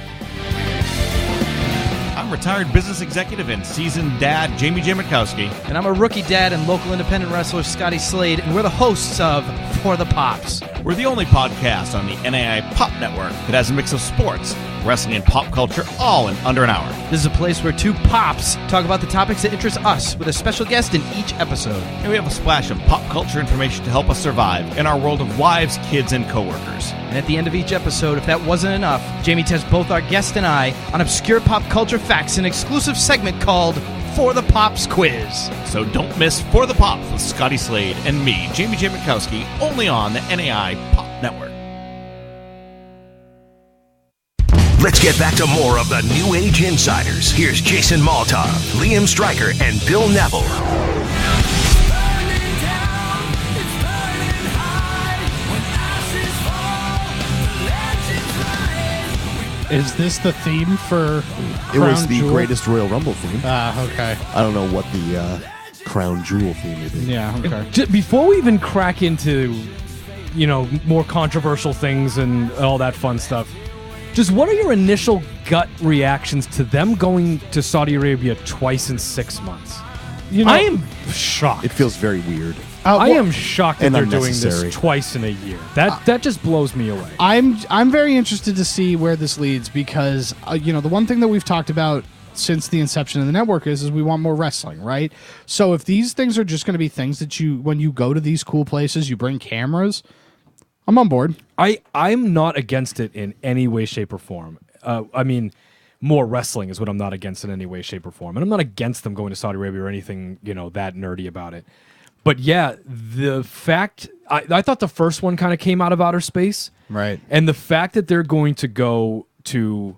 I'm retired business executive and seasoned dad, Jamie J. Mikowski. And I'm a rookie dad and local independent wrestler, Scotty Slade, and we're the hosts of For the Pops. We're the only podcast on the NAI Pop Network that has a mix of sports, wrestling, and pop culture all in under an hour. This is a place where two pops talk about the topics that interest us with a special guest in each episode. And we have a splash of pop culture information to help us survive in our world of wives, kids, and coworkers. And at the end of each episode, if that wasn't enough, Jamie tests both our guest and I on obscure pop culture facts in an exclusive segment called For the Pops Quiz. So don't miss For the Pops with Scotty Slade and me, Jamie J. Mikowski, only on the NAI Pop Network. Let's get back to more of the New Age Insiders. Here's Jason Maltov, Liam Stryker, and Bill Neville. Is this the theme for It was Crown the Jewel? greatest Royal Rumble theme. Okay. I don't know what the Crown Jewel theme would be. Yeah, okay. Before we even crack into, more controversial things and all that fun stuff, just what are your initial gut reactions to them going to Saudi Arabia twice in 6 months? I am shocked. It feels very weird. I am shocked that and they're doing unnecessary. this twice in a year. That just blows me away. I'm very interested to see where this leads because the one thing that we've talked about since the inception of the network is we want more wrestling, right? So if these things are just going to be things that when you go to these cool places, you bring cameras, I'm on board. I'm not against it in any way, shape, or form. More wrestling is what I'm not against in any way, shape, or form. And I'm not against them going to Saudi Arabia or anything, that nerdy about it. But yeah, the fact I thought the first one kind of came out of outer space. Right. And the fact that they're going to go to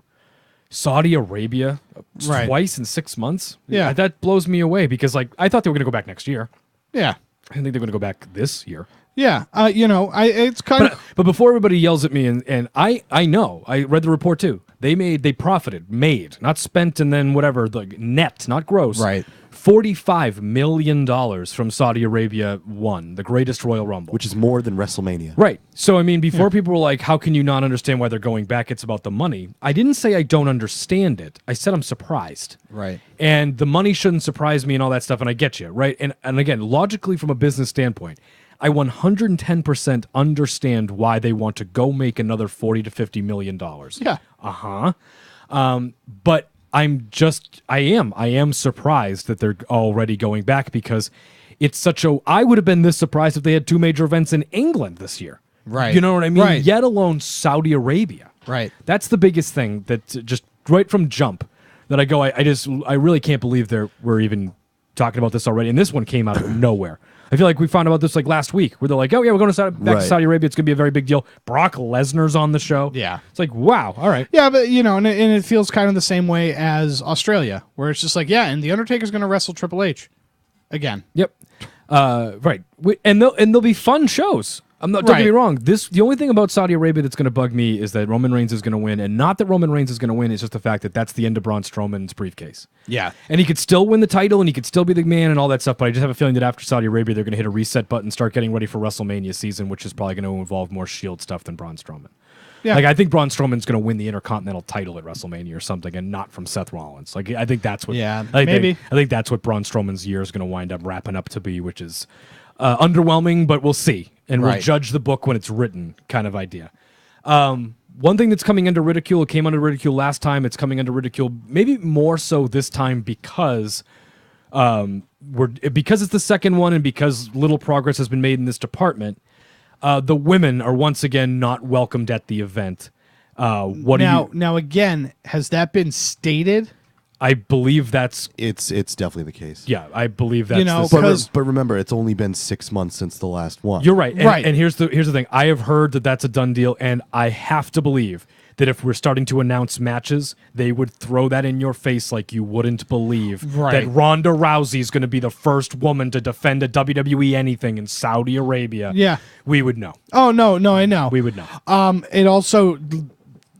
Saudi Arabia twice in 6 months, that blows me away because I thought they were going to go back next year. Yeah. I think they're going to go back this year. Yeah. It's kind of. But before everybody yells at me, and I know, I read the report too. They profited, not spent, and then whatever, net, not gross. Right. $45 million from Saudi Arabia won the greatest Royal Rumble. Which is more than WrestleMania. Right. So, before people were like, how can you not understand why they're going back? It's about the money. I didn't say I don't understand it. I said I'm surprised. Right. And the money shouldn't surprise me and all that stuff, and I get you, right? And again, logically from a business standpoint, I 110% understand why they want to go make another $40 to $50 million. Yeah. But I am surprised that they're already going back because it's I would have been this surprised if they had two major events in England this year. Right. You know what I mean? Right. Yet alone Saudi Arabia. Right. That's the biggest thing that just right from jump that I really can't believe we're even talking about this already. And this one came out of nowhere. I feel like we found out this last week where they're like, oh yeah, we're going back to Saudi Arabia. It's going to be a very big deal. Brock Lesnar's on the show. Yeah. It's like, wow. All right. Yeah, but and it feels kind of the same way as Australia, where it's just like, yeah, and the Undertaker's going to wrestle Triple H again. Yep. Right. And they'll be fun shows. Don't get me wrong. The only thing about Saudi Arabia that's going to bug me is that Roman Reigns is going to win, and not that Roman Reigns is going to win. It's just the fact that that's the end of Braun Strowman's briefcase. Yeah, and he could still win the title, and he could still be the man, and all that stuff. But I just have a feeling that after Saudi Arabia, they're going to hit a reset button, start getting ready for WrestleMania season, which is probably going to involve more Shield stuff than Braun Strowman. Yeah, I think Braun Strowman's going to win the Intercontinental title at WrestleMania or something, and not from Seth Rollins. I think that's what. Yeah, maybe. I think that's what Braun Strowman's year is going to wind up wrapping up to be, which is underwhelming, but we'll see. And we'll judge the book when it's written, kind of idea. One thing that's coming under ridicule, it came under ridicule last time, it's coming under ridicule maybe more so this time because it's the second one and because little progress has been made in this department. The women are once again not welcomed at the event. Now again, has that been stated? I believe it's definitely the case. Yeah, I believe that's but remember, it's only been 6 months since the last one. You're right. And here's the thing. I have heard that that's a done deal, and I have to believe that if we're starting to announce matches, they would throw that in your face like you wouldn't believe that Ronda Rousey is going to be the first woman to defend a WWE anything in Saudi Arabia. Yeah. We would know. Oh, no, I know. We would know. It also,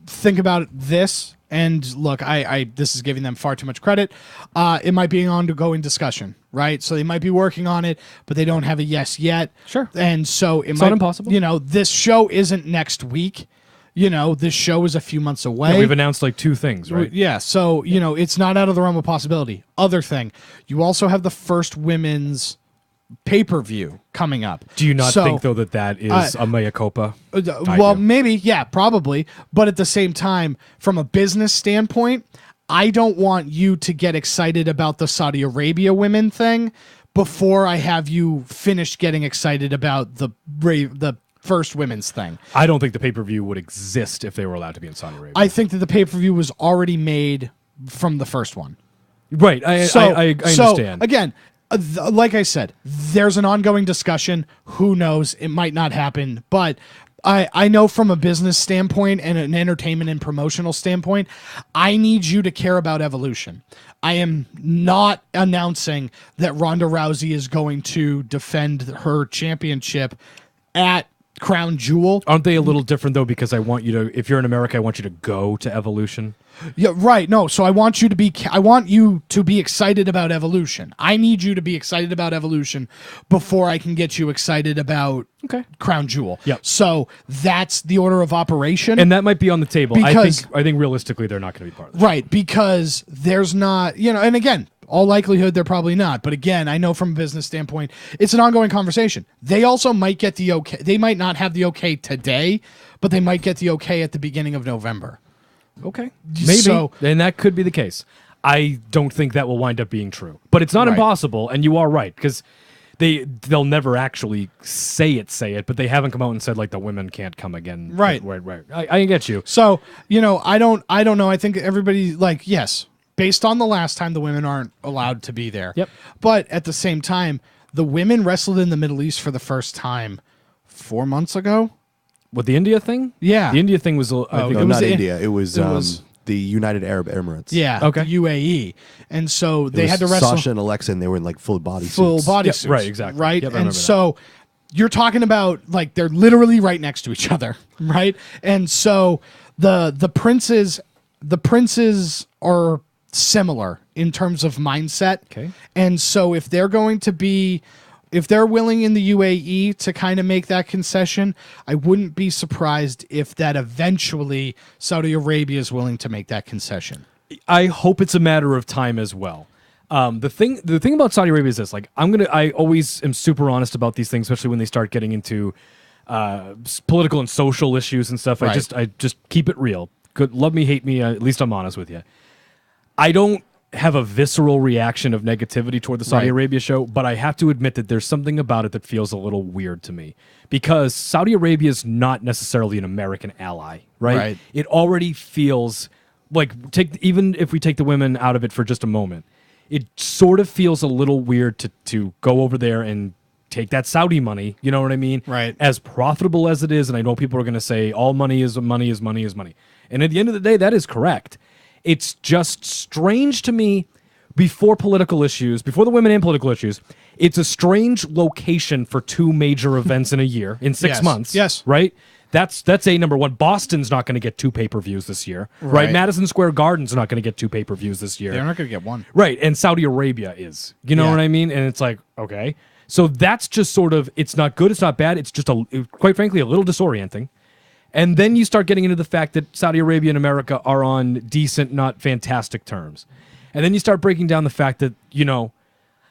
think about this. And look, this is giving them far too much credit. It might be an ongoing discussion, right? So they might be working on it, but they don't have a yes yet. Sure. And so it's not impossible. This show isn't next week. This show is a few months away. Yeah, we've announced 2 things, right? Yeah. So, it's not out of the realm of possibility. Other thing, you also have the first women's pay-per-view coming up. Do you not think, though, that is a mea culpa? Well, maybe, yeah, probably. But at the same time, from a business standpoint, I don't want you to get excited about the Saudi Arabia women thing before I have you finish getting excited about the first women's thing. I don't think the pay-per-view would exist if they were allowed to be in Saudi Arabia. I think that the pay-per-view was already made from the first one. Right. I understand. So, again, like I said, there's an ongoing discussion. Who knows? It might not happen. But I know from a business standpoint and an entertainment and promotional standpoint, I need you to care about Evolution. I am not announcing that Ronda Rousey is going to defend her championship at Crown Jewel. Aren't they a little different though? Because I want you to, if you're in America, I want you to go to Evolution. Yeah, right. No, so I want you to be excited about Evolution. I need you to be excited about Evolution before I can get you excited about Crown Jewel. Yep. So that's the order of operation. And that might be on the table. Because, I think realistically they're not going to be part of this. Right, because there's not, and again, all likelihood they're probably not. But again, I know from a business standpoint, it's an ongoing conversation. They also might get the okay. They might not have the okay today, but they might get the okay at the beginning of November. Okay. Maybe. And that could be the case. I don't think that will wind up being true. But it's not impossible, and you are right, because they'll never actually say it, but they haven't come out and said, like, the women can't come again. Right. Right. I get you. So, I don't know. I think everybody, like, yes, based on the last time, the women aren't allowed to be there. Yep. But at the same time, the women wrestled in the Middle East for the first time 4 months ago. With the India thing? Yeah. The India thing was... No, not India. It was the United Arab Emirates. Yeah. Okay. The UAE. And so they had to wrestle... Sasha and Alexa, and they were in, like, full body Full suits. body suits. Right, exactly. Right? Yep, and so you're talking about, like, they're literally right next to each other. Right? And so the princes are similar in terms of mindset. Okay. And so if they're willing in the UAE to kind of make that concession, I wouldn't be surprised if that eventually Saudi Arabia is willing to make that concession. I hope it's a matter of time as well. The thing about Saudi Arabia is this: like, I always am super honest about these things, especially when they start getting into political and social issues and stuff. Right. I just keep it real. Good, love me, hate me. At least I'm honest with you. I don't have a visceral reaction of negativity toward the Saudi Arabia show, but I have to admit that there's something about it that feels a little weird to me, because Saudi Arabia is not necessarily an American ally, right? It already feels like, even if we take the women out of it for just a moment, it sort of feels a little weird to go over there and take that Saudi money, you know what I mean? Right. As profitable as it is, and I know people are going to say all money is money is money is money. And at the end of the day, that is correct. It's just strange to me, before the women and political issues, it's a strange location for two major events in a year, in 6 months. Yes. Right? That's a number one. Boston's not going to get 2 pay-per-views this year. Right? Madison Square Garden's not going to get 2 pay-per-views this year. They're not going to get one. Right. And Saudi Arabia is. You know what I mean? And it's like, okay. So that's just sort of, it's not good, it's not bad, it's just, quite frankly, a little disorienting. And then you start getting into the fact that Saudi Arabia and America are on decent, not fantastic terms. And then you start breaking down the fact that,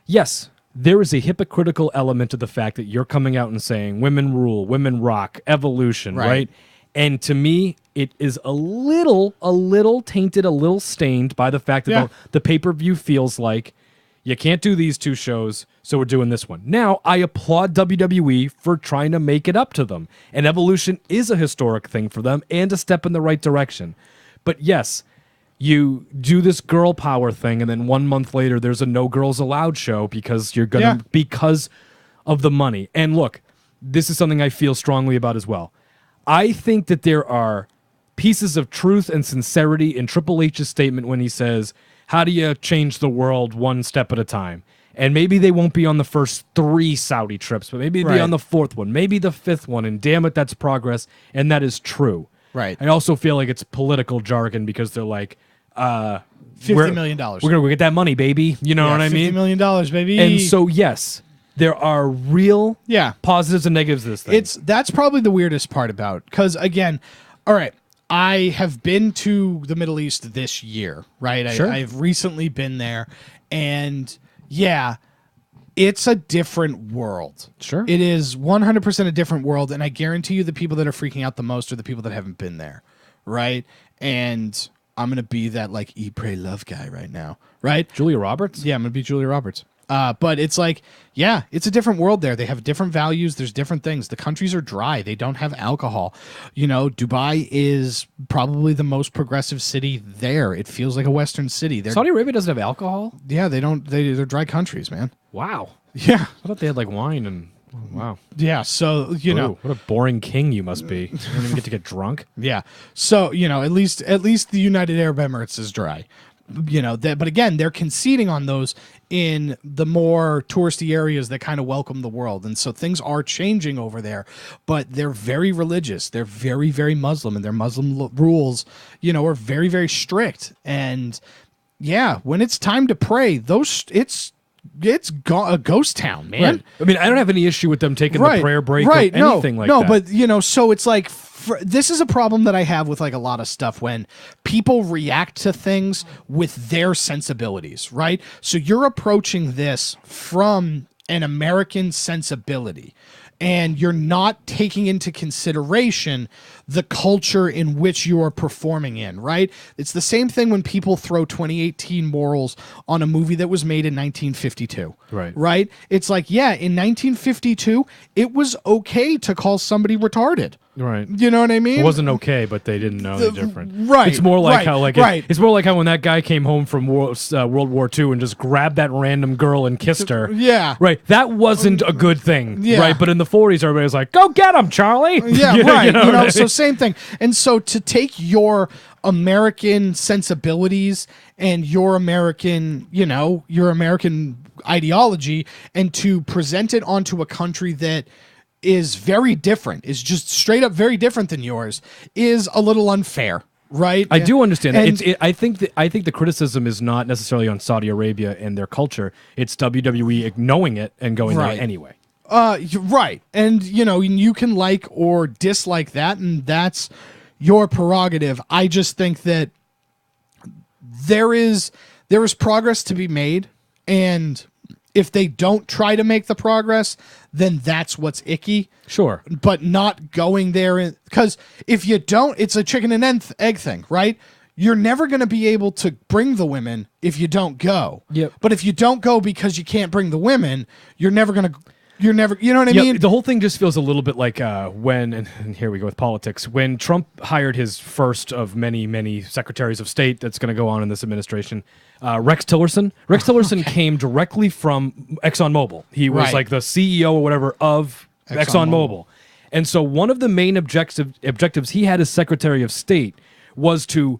yes, there is a hypocritical element to the fact that you're coming out and saying women rule, women rock, evolution, right? And to me, it is a little tainted, a little stained by the fact that the pay-per-view feels like, you can't do these 2 shows, so we're doing this one. Now, I applaud WWE for trying to make it up to them. And Evolution is a historic thing for them and a step in the right direction. But yes, you do this girl power thing, and then 1 month later, there's a No Girls Allowed show because because of the money. And look, this is something I feel strongly about as well. I think that there are pieces of truth and sincerity in Triple H's statement when he says, how do you change the world one step at a time? And maybe they won't be on the first 3 Saudi trips, but maybe they'll be on the 4th one, maybe the 5th one, and damn it, that's progress, and that is true. Right. I also feel like it's political jargon because they're like, $50 million. We're going to go get that money, baby. You know what I mean? $50 million, baby. And so, yes, there are real positives and negatives to this thing. That's probably the weirdest part about, because, again, all right, I have been to the Middle East this year, right? Sure. I've recently been there, and it's a different world. Sure. It is 100% a different world, and I guarantee you the people that are freaking out the most are the people that haven't been there, right? And I'm going to be that, like, eat, pray, love guy right now, right? Julia Roberts? Yeah, I'm going to be Julia Roberts. But it's like, it's a different world there. They have different values. There's different things. The countries are dry. They don't have alcohol. Dubai is probably the most progressive city there. It feels like a Western city. Saudi Arabia doesn't have alcohol? Yeah, they don't. They're dry countries, man. Wow. Yeah. I thought they had like wine and Wow. Yeah, so you know, what a boring king you must be. You don't even get to get drunk. yeah. So you know, at least the United Arab Emirates is dry. You know that, but again, they're conceding on those in the more touristy areas that kind of welcome the world, and so things are changing over there. But they're very religious. They're very, very Muslim, and their Muslim rules, you know, are very, very strict. And yeah, when it's time to pray, it's a ghost town, man. Right. I mean, I don't have any issue with them taking the prayer break or anything like that. No, but you know, so it's like this is a problem that I have with like a lot of stuff when people react to things with their sensibilities, right? So you're approaching this from an American sensibility, and you're not taking into consideration the culture in which you are performing in, right? It's the same thing when people throw 2018 morals on a movie that was made in 1952. Right? It's like, yeah, in 1952, it was okay to call somebody retarded. Right. You know what I mean? It wasn't okay, but they didn't know any different. Right. It's more like how it's more like how when that guy came home from World War II and just grabbed that random girl and kissed her. Yeah. Right. That wasn't a good thing. Yeah. Right. But in the 40s, everybody was like, "Go get him, Charlie." Yeah. Right. You know, right? so same thing. And so to take your American sensibilities and your American, you know, your American ideology and to present it onto a country that is very different, is just straight up very different than yours, is a little unfair, right? I do understand that. I think the criticism is not necessarily on Saudi Arabia and their culture. It's WWE knowing it and going there anyway. Right. And, you know, you can like or dislike that, and that's your prerogative. I just think that there is progress to be made, and if they don't try to make the progress, then that's what's icky. Sure. But not going there, because if you don't, it's a chicken and egg thing, right? You're never going to be able to bring the women if you don't go. Yep. But if you don't go because you can't bring the women, you know what I mean? The whole thing just feels a little bit like when, and here we go with politics, when Trump hired his first of many, many secretaries of state that's going to go on in this administration, Rex Tillerson. Rex Tillerson came directly from ExxonMobil. He was like the CEO or whatever of ExxonMobil. And so one of the main objectives he had as Secretary of State was to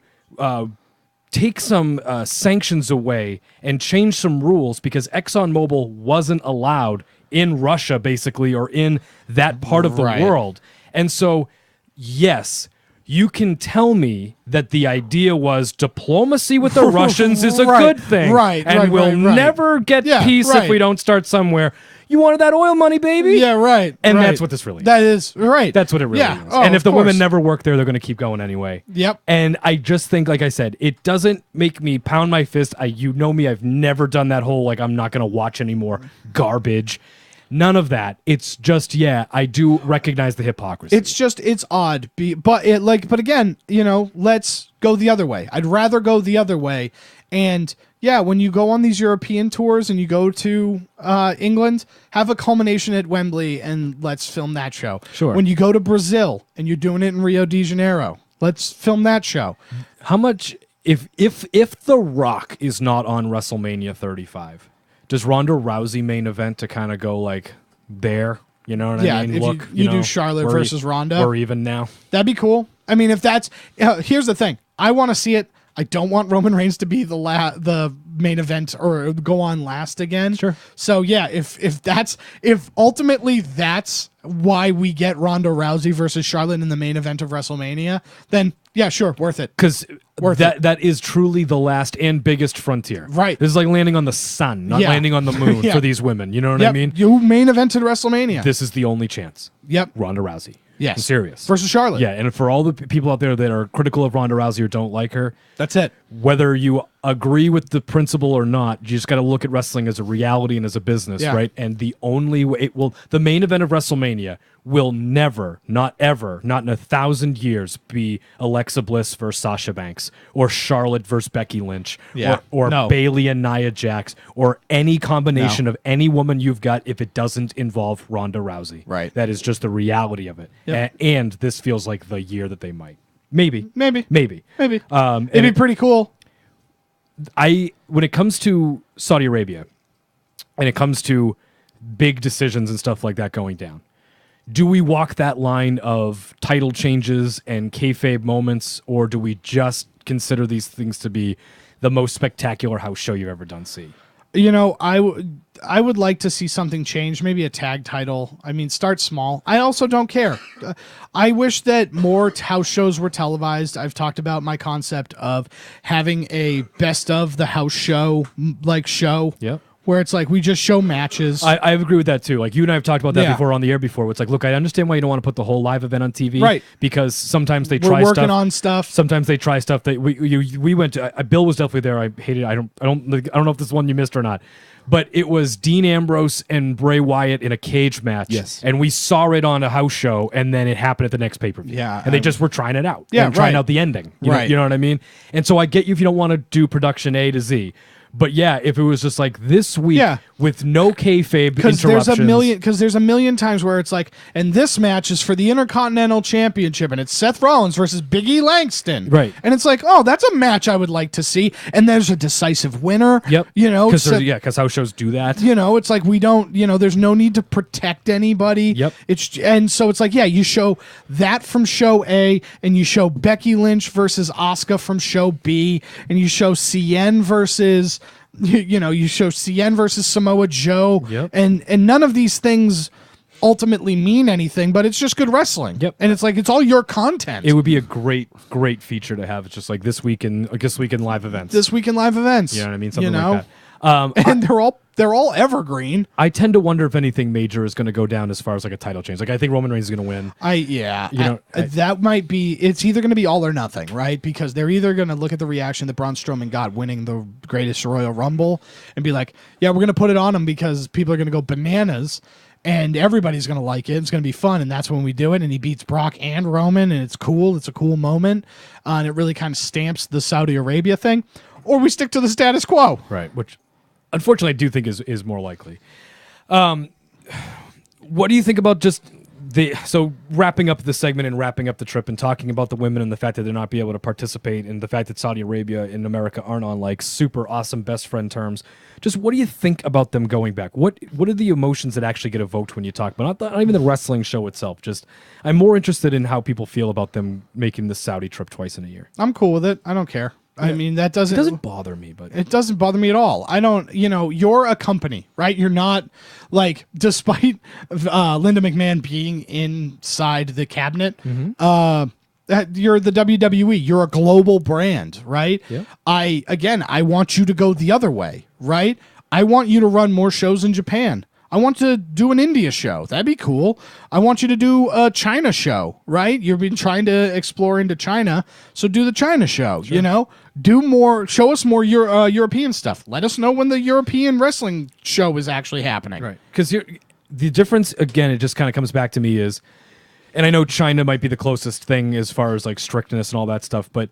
take some sanctions away and change some rules because ExxonMobil wasn't allowed in Russia, basically, or in that part of the world. And so, yes, you can tell me that the idea was diplomacy with the Russians is a good thing. And we'll never get peace if we don't start somewhere. You wanted that oil money, baby? Yeah, right. And that's what this really is. That is, right. That's what it really is. Oh, and if the course. women never work there, they're going to keep going anyway. Yep. And I just think, like I said, it doesn't make me pound my fist. You know me, I've never done that whole, like, I'm not going to watch anymore garbage. None of that. It's just, I do recognize the hypocrisy. It's odd. But again, you know, let's go the other way. I'd rather go the other way. And yeah, when you go on these European tours and you go to England, have a culmination at Wembley and let's film that show. Sure. When you go to Brazil and you're doing it in Rio de Janeiro, let's film that show. How much, if The Rock is not on WrestleMania 35, does Ronda Rousey main event to kind of go like there? You know what I mean? If Look, you do Charlotte versus Ronda. Or even now. That'd be cool. I mean, if that's... here's the thing. I want to see it. I don't want Roman Reigns to be the main event or go on last again. Sure. So yeah, if ultimately that's why we get Ronda Rousey versus Charlotte in the main event of WrestleMania, then yeah, sure, worth it. Because that is truly the last and biggest frontier. Right. This is like landing on the sun, not landing on the moon for these women. You know what I mean? You main evented WrestleMania. This is the only chance. Yep. Ronda Rousey. Yes. I'm serious. Versus Charlotte. Yeah, and for all the people out there that are critical of Ronda Rousey or don't like her, that's it. Whether you agree with the principle or not, you just got to look at wrestling as a reality and as a business, right? And the only way the main event of WrestleMania will never, not ever, not in 1,000 years, be Alexa Bliss versus Sasha Banks or Charlotte versus Becky Lynch or Bayley and Nia Jax or any combination of any woman you've got if it doesn't involve Ronda Rousey. Right. That is just the reality of it. Yep. And this feels like the year that they might. Maybe. It'd be pretty cool. When it comes to Saudi Arabia and it comes to big decisions and stuff like that going down. Do we walk that line of title changes and kayfabe moments, or do we just consider these things to be the most spectacular house show you've ever done see? You know, I would like to see something change, maybe a tag title. I mean, start small. I also don't care. I wish that more house shows were televised. I've talked about my concept of having a best of the house show show. Yep. Where it's like we just show matches. I agree with that too. Like you and I have talked about that before on the air before. It's like, look, I understand why you don't want to put the whole live event on TV, right? Because sometimes they We're try working on stuff. Sometimes they try stuff that we went to. Bill was definitely there. I hated it. I don't know if this is one you missed or not, but it was Dean Ambrose and Bray Wyatt in a cage match. Yes, and we saw it on a house show, and then it happened at the next pay-per-view. Yeah, and they just were trying it out. Yeah, and trying out the ending. You know what I mean? And so I get you if you don't want to do production A to Z. But yeah, if it was just like this week with no kayfabe interruptions. There's a million times where it's like, and this match is for the Intercontinental Championship, and it's Seth Rollins versus Big E Langston. Right. And it's like, oh, that's a match I would like to see. And there's a decisive winner. Yep. You know, because house shows do that. You know, it's like we don't, there's no need to protect anybody. Yep. And so it's like, yeah, you show that from show A, and you show Becky Lynch versus Asuka from show B, and you show CN versus you show CN versus Samoa Joe. Yep. And none of these things ultimately mean anything, but it's just good wrestling. Yep. And it's like it's all your content. It would be a great feature to have. It's just like this week in live events. This week in live events. You know what I mean? Something like that. And they're all evergreen. I tend to wonder if anything major is going to go down as far as like a title change. Like I think Roman Reigns is going to win. That might be. It's either going to be all or nothing, right? Because they're either going to look at the reaction that Braun Strowman got winning the greatest Royal Rumble and be like, yeah, we're going to put it on him because people are going to go bananas. And everybody's going to like it. It's going to be fun, and that's when we do it. And he beats Brock and Roman, and it's cool. It's a cool moment, and it really kind of stamps the Saudi Arabia thing. Or we stick to the status quo, right? Which, unfortunately, I do think is more likely. What do you think about just so wrapping up the segment and wrapping up the trip and talking about the women and the fact that they're not be able to participate and the fact that Saudi Arabia and America aren't on like super awesome best friend terms? Just what do you think about them going back? What are the emotions that actually get evoked when you talk about not even the wrestling show itself? Just I'm more interested in how people feel about them making the Saudi trip twice in a year. I'm cool with it. I don't care. I mean, that doesn't... It doesn't bother me, but... It doesn't bother me at all. I don't... you're a company, right? You're not, like, despite Linda McMahon being inside the cabinet, you're the WWE. You're a global brand, right? Yeah. I want you to go the other way, right? I want you to run more shows in Japan. I want to do an India show. That'd be cool. I want you to do a China show, right? You've been trying to explore into China, so do the China show, Do more, show us more European stuff. Let us know when the European wrestling show is actually happening. Right. Because the difference, again, it just kind of comes back to me is, and I know China might be the closest thing as far as like strictness and all that stuff, but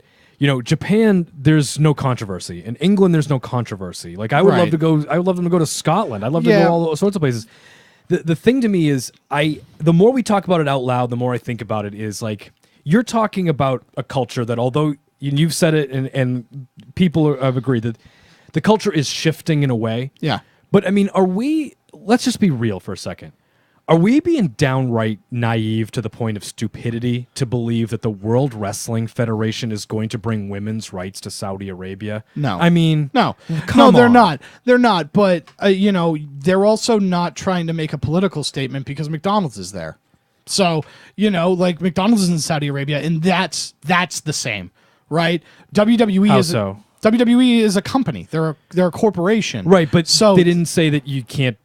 Japan, there's no controversy. In England, there's no controversy. Like I would love to go. I would love them to go to Scotland. I'd love to go all sorts of places. The thing to me is, the more we talk about it out loud, the more I think about it is like you're talking about a culture that, although you've said it and people have agreed that the culture is shifting in a way. Yeah. But I mean, let's just be real for a second. Are we being downright naive to the point of stupidity to believe that the World Wrestling Federation is going to bring women's rights to Saudi Arabia? No. I mean, no. They're not. They're not. But, they're also not trying to make a political statement because McDonald's is there. So, like McDonald's is in Saudi Arabia, and that's the same, right? WWE is a company. They're a corporation. Right, but they didn't say that you can't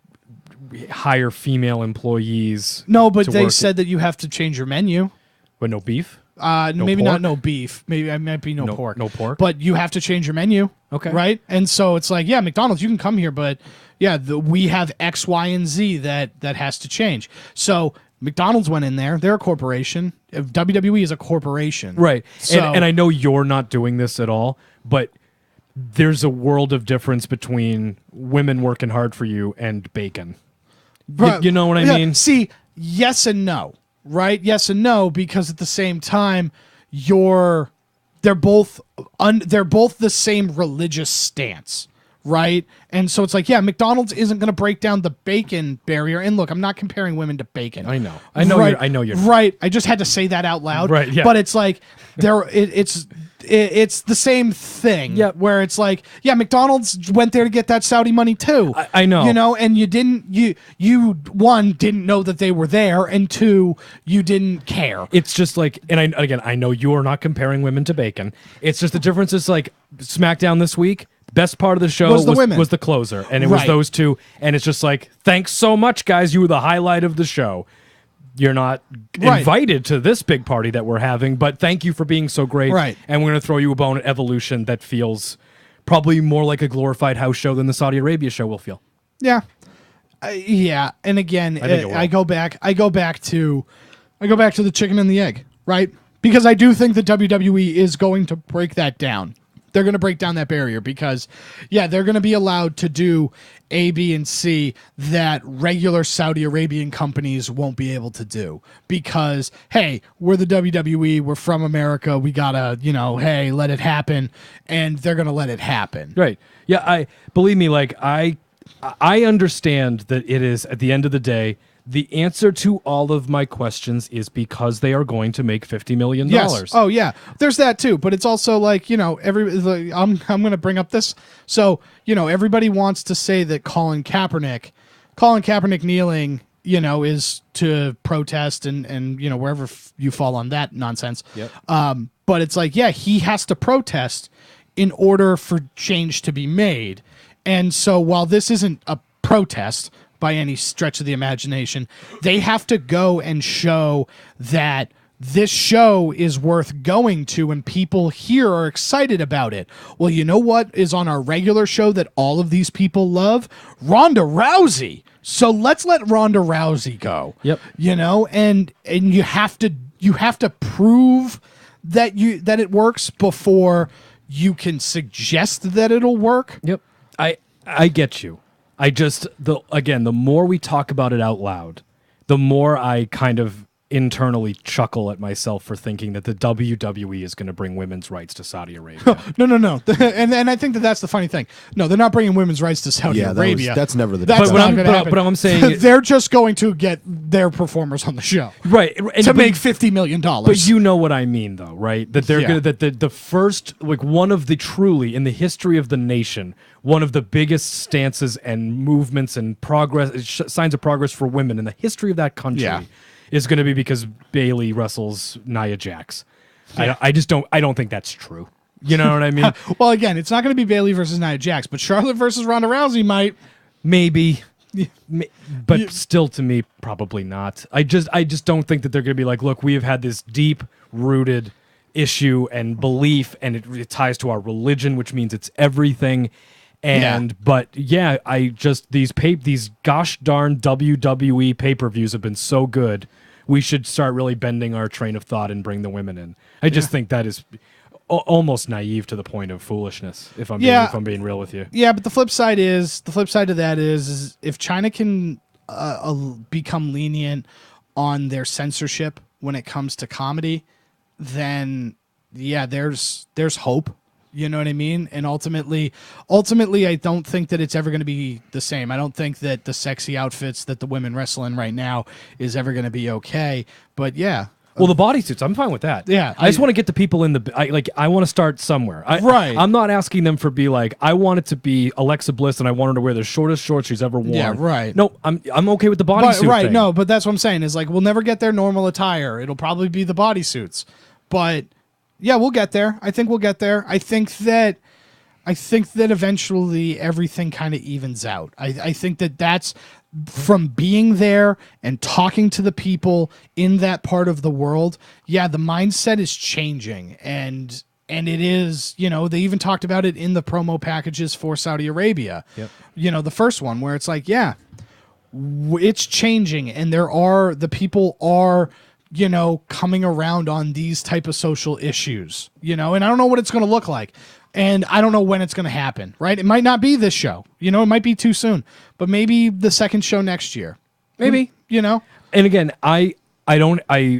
hire female employees. No, but they said that you have to change your menu. But no beef? Maybe not no beef. Maybe it might be no pork. No pork. But you have to change your menu. Okay. Right? And so it's like, yeah, McDonald's, you can come here, but yeah, we have X, Y, and Z that has to change. So McDonald's went in there. They're a corporation. WWE is a corporation. Right. So, and I know you're not doing this at all, but there's a world of difference between women working hard for you and bacon. You know what I mean? See, yes and no, right? Yes and no, because at the same time, they're both the same religious stance, right? And so it's like, yeah, McDonald's isn't going to break down the bacon barrier. And look, I'm not comparing women to bacon. I know. Right, I know you're right. I just had to say that out loud. Right, yeah. But it's like it's the same thing. Yeah. Where it's like, yeah, McDonald's went there to get that Saudi money too. I know. You know, and you one didn't know that they were there, and two, you didn't care. It's just like, and I know you are not comparing women to bacon. It's just the difference is like SmackDown this week. Best part of the show Was the women. was the closer, and it was Right. those two. And it's just like, thanks so much, guys. You were the highlight of the show. You're not Right. invited to this big party that we're having, but thank you for being so great. Right. And we're going to throw you a bone at Evolution that feels probably more like a glorified house show than the Saudi Arabia show will feel. Yeah, yeah. And again, I think it will. I go back to the chicken and the egg, right? Because I do think that WWE is going to break that down. They're going to break down that barrier because, yeah, they're going to be allowed to do A, B, and C that regular Saudi Arabian companies won't be able to do. Because, hey, we're the WWE, we're from America, we gotta, hey, let it happen, and they're going to let it happen. Right. Yeah, I believe me, like I understand that it is at the end of the day, the answer to all of my questions is because they are going to make $50 million. Yes. Oh yeah. There's that too, but it's also like, I'm going to bring up this. So, everybody wants to say that Colin Kaepernick kneeling, is to protest and wherever you fall on that nonsense. Yep. But it's like, yeah, he has to protest in order for change to be made. And so while this isn't a protest by any stretch of the imagination, they have to go and show that this show is worth going to and people here are excited about it. Well, you know what is on our regular show that all of these people love? Ronda Rousey. So let's let Ronda Rousey go. Yep. And you have to prove that it works before you can suggest that it'll work. Yep. I get you. I just, the more we talk about it out loud, the more I kind of internally chuckle at myself for thinking that the WWE is going to bring women's rights to Saudi Arabia. No. and I think that's the funny thing. No, they're not bringing women's rights to Saudi Arabia. That's never the That's discussion. not going to happen. But I'm saying they're just going to get their performers on the show. Right. To make $50 million. But you know what I mean, though, right? That they're Yeah. gonna, that the first, like one of the truly, in the history of the nation, one of the biggest stances and movements and progress, signs of progress for women in the history of that country Yeah. is going to be because Bailey wrestles Nia Jax. Yeah. I don't think that's true. You know what I mean? Well, again, it's not going to be Bailey versus Nia Jax, but Charlotte versus Ronda Rousey might. Maybe. But still, to me, probably not. I just don't think that they're going to be like, look, we have had this deep-rooted issue and belief, and it ties to our religion, which means it's everything. And but yeah, these gosh darn WWE pay-per-views have been so good. We should start really bending our train of thought and bring the women in. I just think that is almost naive to the point of foolishness. If I'm being real with you. Yeah, but the flip side to that is if China can become lenient on their censorship when it comes to comedy, then yeah, there's hope. You know what I mean? And ultimately, I don't think that it's ever going to be the same. I don't think that the sexy outfits that the women wrestle in right now is ever going to be okay. But yeah. Well, the bodysuits, I'm fine with that. Yeah. I just want to get the people in I want to start somewhere. Right. I'm not asking them for be like, I want it to be Alexa Bliss and I want her to wear the shortest shorts she's ever worn. Yeah, right. No, I'm okay with the bodysuit Right, thing. no, but that's what I'm saying is like we'll never get their normal attire. It'll probably be the bodysuits. But yeah, we'll get there. I think we'll get there. I think that eventually everything kind of evens out. I think that that's from being there and talking to the people in that part of the world. Yeah, the mindset is changing and it is, they even talked about it in the promo packages for Saudi Arabia. Yep. The first one where it's like, yeah, it's changing and the people are coming around on these type of social issues, and I don't know what it's going to look like. And I don't know when it's going to happen, right? It might not be this show. It might be too soon. But maybe the second show next year. Maybe, And again, I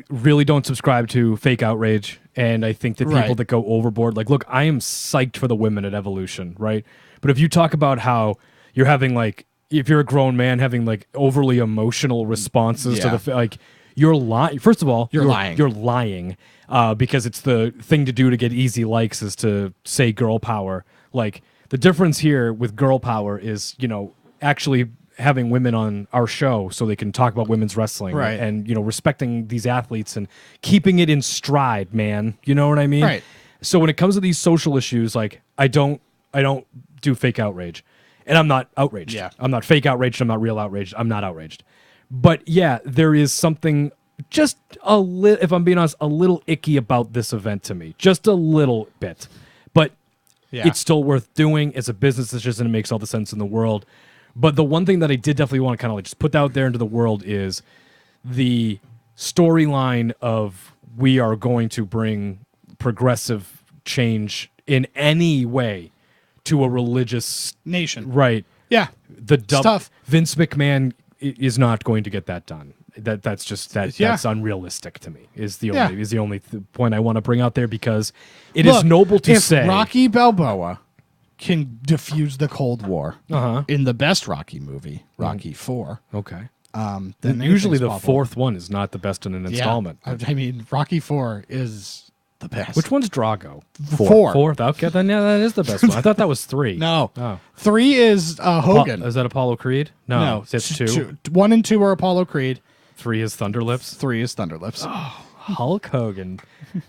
really don't subscribe to fake outrage And I think that people that go overboard, like, look, I am psyched for the women at Evolution, right? But if you talk about how you're having, like, if you're a grown man having, like, overly emotional responses to the, like, you're lying. First of all, you're lying. You're lying because it's the thing to do to get easy likes is to say girl power. Like, the difference here with girl power is, you know, actually having women on our show so they can talk about women's wrestling and, you know, respecting these athletes and keeping it in stride, man. You know what I mean? Right. So when it comes to these social issues, like, I don't do fake outrage. And I'm not outraged. Yeah. I'm not fake outraged. I'm not real outraged. I'm not outraged. But yeah, there is something just a little, if I'm being honest, a little icky about this event to me. Just a little bit. But it's still worth doing. It's a business decision. It makes all the sense in the world. But the one thing that I did definitely want to kind of like just put out there into the world is the storyline of we are going to bring progressive change in any way to a religious nation. Right. Yeah. Tough. Vince McMahon is not going to get that done. That's just that's unrealistic to me. Is the only point I want to bring out there because it is noble to say Rocky Balboa can diffuse the Cold War in the best Rocky movie, Rocky 4. Okay. Then usually the fourth one is not the best in an installment. I mean, Rocky 4 is the best. Which one's Drago? 4. Fourth. Okay, then that is the best one. I thought that was 3. No. Oh. 3 is Hogan. Is that Apollo Creed? No. It's 2. 1 and 2 are Apollo Creed. 3 is Thunder Lips. 3 is Thunder Lips. Oh, Hulk Hogan.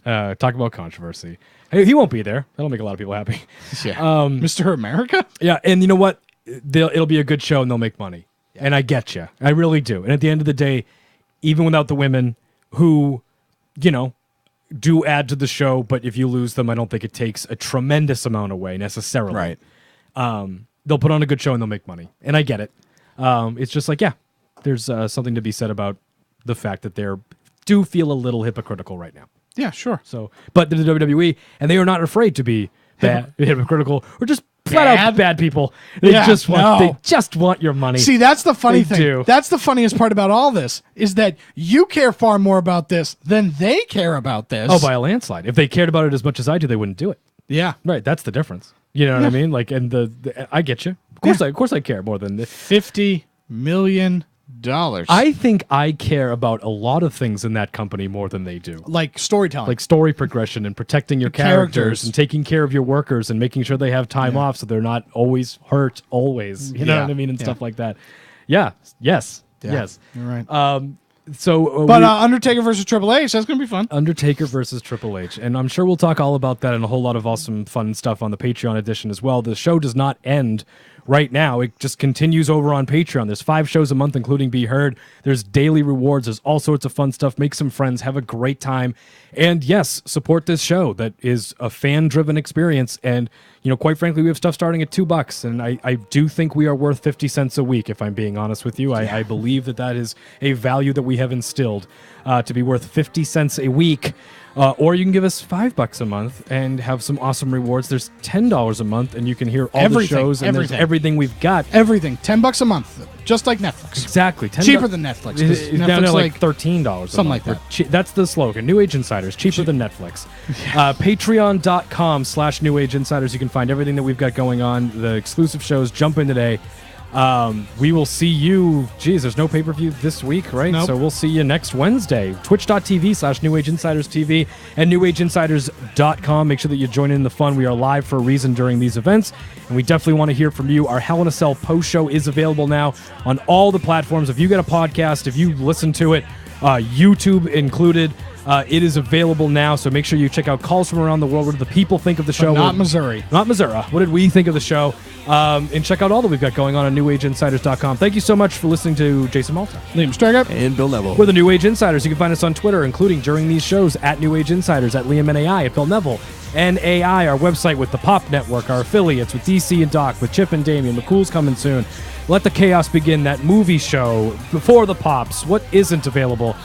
Talk about controversy. Hey, he won't be there. That'll make a lot of people happy. Yeah. Mr. America? Yeah, and you know what? It'll be a good show and they'll make money. Yeah. And I get you. I really do. And at the end of the day, even without the women who, you know, do add to the show, but if you lose them, I don't think it takes a tremendous amount away necessarily. Right. They'll put on a good show and they'll make money. And I get it. It's just like, yeah, there's something to be said about the fact that do feel a little hypocritical right now. Yeah, sure. So, but the WWE, and they are not afraid to be hypocritical or just flat out bad people. They just want your money. See, that's the funny thing. Do. That's the funniest part about all this is that you care far more about this than they care about this. Oh, by a landslide. If they cared about it as much as I do, they wouldn't do it. Yeah. Right. That's the difference. You know what I mean? Like, and I get you. Of course, I care more than $50 million. I think I care about a lot of things in that company more than they do. Like storytelling. Like story progression and protecting your characters and taking care of your workers and making sure they have time off so they're not always hurt, always. You know what I mean? And stuff like that. Yeah. Yes. Yes. You're right. But Undertaker versus Triple H, that's going to be fun. Undertaker versus Triple H. And I'm sure we'll talk all about that and a whole lot of awesome, fun stuff on the Patreon edition as well. The show does not end right now. It just continues over on Patreon. There's 5 shows a month, including Be Heard. There's daily rewards. There's all sorts of fun stuff. Make some friends. Have a great time. And yes, support this show that is a fan-driven experience. And, you know, quite frankly, we have stuff starting at $2. And I do think we are worth 50 cents a week, if I'm being honest with you. I believe that is a value that we have instilled to be worth 50 cents a week. Or you can give us $5 a month and have some awesome rewards. There's $10 a month, and you can hear all the shows and there's everything we've got. Everything, $10 a month, just like Netflix. Exactly, cheaper than Netflix. It's down to like $13, something like that. That's the slogan. New Age Insiders, cheaper than Netflix. Patreon.com/New Age Insiders. You can find everything that we've got going on. The exclusive shows. Jump in today. We will see you. Geez, there's no pay-per-view this week, right? Nope. So we'll see you next Wednesday. Twitch.tv/New Age Insiders TV and NewAgeInsiders.com. Make sure that you join in the fun. We are live for a reason during these events, and we definitely want to hear from you. Our Hell in a Cell post show is available now on all the platforms. If you get a podcast, if you listen to it, YouTube included, it is available now, so make sure you check out calls from around the world. What do the people think of the show? But not Missouri. Not Missouri. What did we think of the show? And check out all that we've got going on NewAgeInsiders.com. Thank you so much for listening to Jason Malta, Liam Striker, and Bill Neville. We're the New Age Insiders. You can find us on Twitter, including during these shows at New Age Insiders, at Liam NAI, at Bill Neville NAI, our website with the Pop Network, our affiliates with DC and Doc, with Chip and Damien. McCool's coming soon. Let the Chaos Begin, that movie show before the Pops. What isn't available?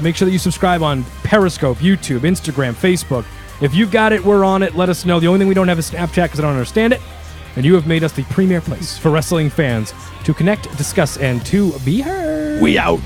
Make sure that you subscribe on Periscope, YouTube, Instagram, Facebook. If you've got it, we're on it. Let us know. The only thing we don't have is Snapchat because I don't understand it. And you have made us the premier place for wrestling fans to connect, discuss, and to be heard. We out.